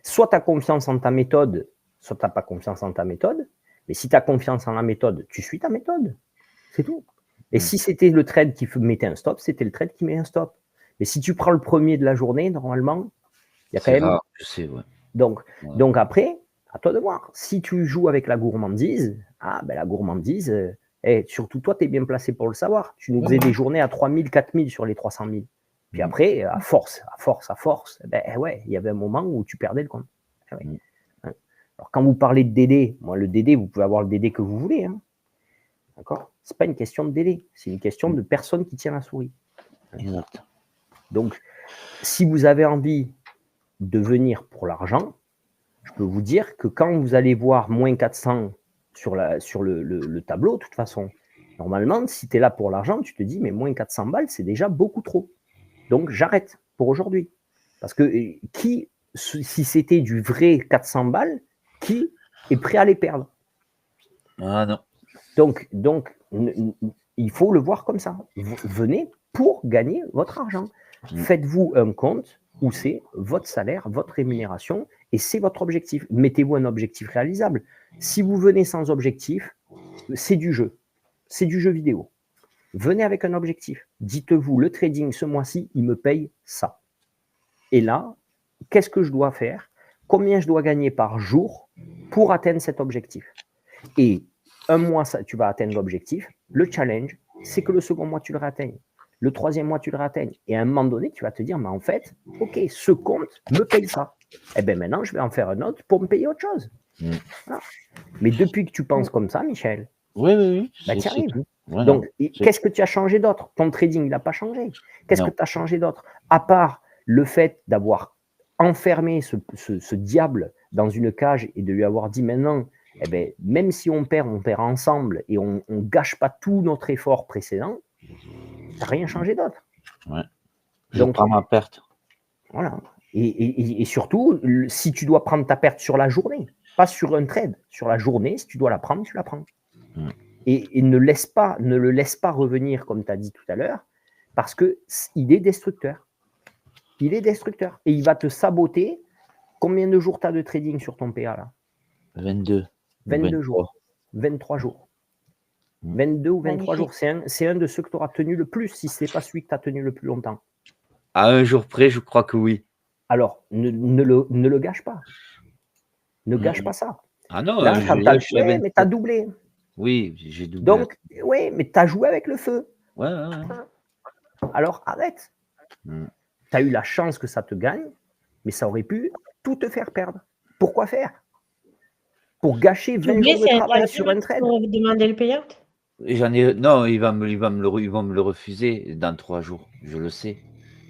Soit tu as confiance en ta méthode, soit tu n'as pas confiance en ta méthode. Mais si tu as confiance en la méthode, tu suis ta méthode. C'est tout. Et si c'était le trade qui mettait un stop, c'était le trade qui met un stop. Mais si tu prends le premier de la journée, normalement, il y a quand même... rare, je sais, ouais. Donc après, à toi de voir. Si tu joues avec la gourmandise, la gourmandise, surtout toi, tu es bien placé pour le savoir. Tu nous faisais des journées à 3000, 4000 sur les 300 000. Puis après, à force, il y avait un moment où tu perdais le compte. Alors quand vous parlez de DD, moi le DD, vous pouvez avoir le DD que vous voulez. Hein. D'accord ? C'est pas une question de DD, c'est une question de personne qui tient la souris. Exact. Donc, si vous avez envie de venir pour l'argent, je peux vous dire que quand vous allez voir moins 400 sur le tableau, de toute façon, normalement, si tu es là pour l'argent, tu te dis, mais moins 400 balles, c'est déjà beaucoup trop. Donc, j'arrête pour aujourd'hui. Parce que si c'était du vrai 400 balles, qui est prêt à les perdre? Ah non. Donc, il faut le voir comme ça. Venez pour gagner votre argent. Faites-vous un compte où c'est votre salaire, votre rémunération, et c'est votre objectif. Mettez-vous un objectif réalisable. Si vous venez sans objectif, c'est du jeu. C'est du jeu vidéo. Venez avec un objectif. Dites-vous, le trading ce mois-ci, il me paye ça. Et là, qu'est-ce que je dois faire? Combien je dois gagner par jour pour atteindre cet objectif? Et un mois, tu vas atteindre l'objectif. Le challenge, c'est que le second mois, tu le réatteignes. Le troisième mois, tu le réatteignes. Et à un moment donné, tu vas te dire, mais en fait, ok, ce compte me paye ça. Eh bien maintenant, je vais en faire un autre pour me payer autre chose. Voilà. Mais depuis que tu penses comme ça, Michel, oui. Tu y arrives. Ouais, donc, qu'est-ce que tu as changé d'autre? Ton trading, il n'a pas changé. Qu'est-ce que tu as changé d'autre? À part le fait d'avoir enfermé ce diable dans une cage et de lui avoir dit maintenant, eh ben, même si on perd ensemble et on ne gâche pas tout notre effort précédent, tu n'as rien changé d'autre. Ouais. Je prends ma perte. Voilà. Et surtout, si tu dois prendre ta perte sur la journée, pas sur un trade, sur la journée, si tu dois la prendre, tu la prends. Et ne le laisse pas revenir, comme tu as dit tout à l'heure, parce qu'il est destructeur. Il est destructeur. Et il va te saboter. Combien de jours tu as de trading sur ton PA là? 22. 22 jours. 23 jours. 22 ou 23 jours. C'est un de ceux que tu auras tenu le plus, si ce n'est pas celui que tu as tenu le plus longtemps. À un jour près, je crois que oui. Alors, ne le gâche pas. Ne gâche pas ça. Ah non, là, mais tu as doublé. Oui, j'ai doublé. Donc, oui, mais tu as joué avec le feu. Ouais, ouais, ouais. Alors arrête. Mm. Tu as eu la chance que ça te gagne, mais ça aurait pu tout te faire perdre. Pourquoi faire? Pour gâcher 20 Doubler, jours de c'est travail sur un trade? pour demander le payout? Non, ils vont me le refuser dans 3 jours, je le sais.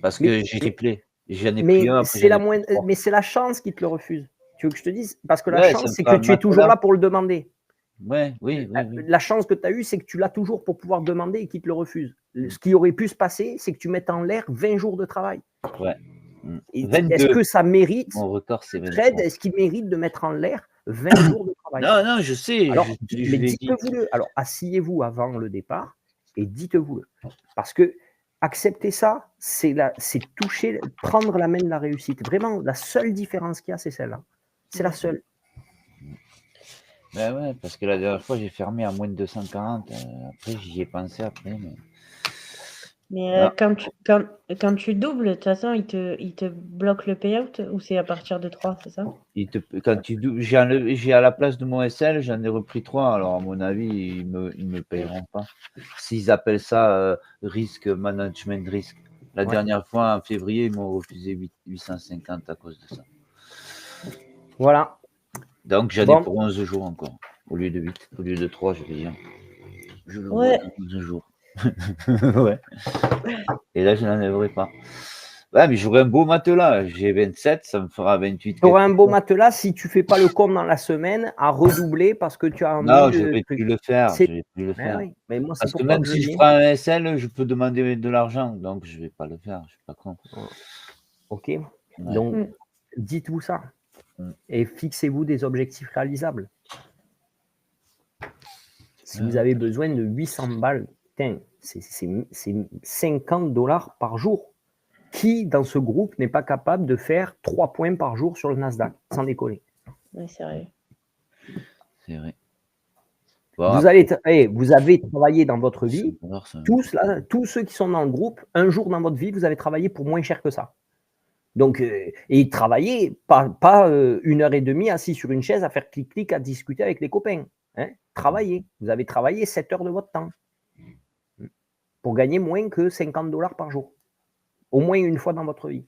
Parce que j'ai replay. J'en ai pris un, après c'est j'en ai pris 3. mais c'est la chance qui te le refuse. Tu veux que je te dise? Parce que la Ouais, ça chance, me c'est fera que tu es toujours matelas. là pour le demander. Ouais, oui. La chance que tu as eue, c'est que tu l'as toujours pour pouvoir demander et qu'il te le refuse. Ce qui aurait pu se passer, c'est que tu mettes en l'air 20 jours de travail. Ouais. Est-ce 22. que ça mérite, Mon record, c'est trade, 23. est-ce qu'il mérite de mettre en l'air 20 jours de travail? Non, je sais. Alors, je mais l'ai dit. dites-vous-le. Alors, asseyez-vous avant le départ et dites-vous-le. Parce que accepter ça, c'est toucher, prendre la main de la réussite. Vraiment, la seule différence qu'il y a, c'est celle-là. C'est la seule. Ben ouais, parce que la dernière fois, j'ai fermé à moins de 240. Après, j'y ai pensé après. Mais quand tu doubles, de toute façon, il te bloque le payout ou c'est à partir de 3, c'est ça? Quand tu j'ai à la place de mon SL, j'en ai repris 3. Alors, à mon avis, ils me payeront pas. S'ils appellent ça risque, management risque. La dernière fois, en février, ils m'ont refusé 850 à cause de ça. Voilà. Donc, j'en ai pour 11 jours encore. Au lieu de 8, au lieu de 3, je vais dire. Je le vois dans 11 jours. Ouais. Et là, je n'enlèverai pas. Ouais, mais j'aurai un beau matelas. J'ai 27, ça me fera 28. Tu auras un beau matelas si tu fais pas le compte dans la semaine à redoubler parce que tu as envie. Non, je ne vais plus le faire. Je vais plus le faire. Oui. Mais moi, parce que même si je prends un SL, je peux demander de l'argent. Donc, je ne vais pas le faire. Je ne suis pas con. Ok. Ouais. Donc, dites-vous ça. Et fixez-vous des objectifs réalisables. Si vous avez besoin de 800 balles, c'est 50 $ par jour. Qui, dans ce groupe, n'est pas capable de faire 3 points par jour sur le Nasdaq, sans déconner? Oui, c'est vrai. C'est vrai. Bon, vous avez travaillé dans votre vie, tous ceux qui sont dans le groupe, un jour dans votre vie, vous avez travaillé pour moins cher que ça. Donc, et travailler, pas 1h30 assis sur une chaise à faire clic-clic, à discuter avec les copains. Hein? Travailler. Vous avez travaillé 7 heures de votre temps pour gagner moins que 50 $ par jour. Au moins une fois dans votre vie.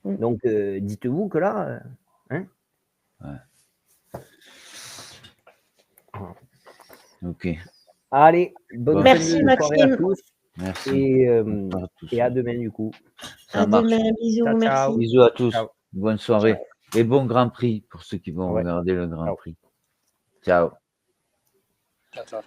Donc, dites-vous que là... Ok. Allez, bonne Merci, soirée à tous. Merci. Et à demain, du coup. Ça marche. Demain, bisous, ciao, merci. ciao. Bisous à tous. Ciao. Bonne soirée. Et bon Grand Prix pour ceux qui vont regarder le Grand Prix. Ciao. Ciao.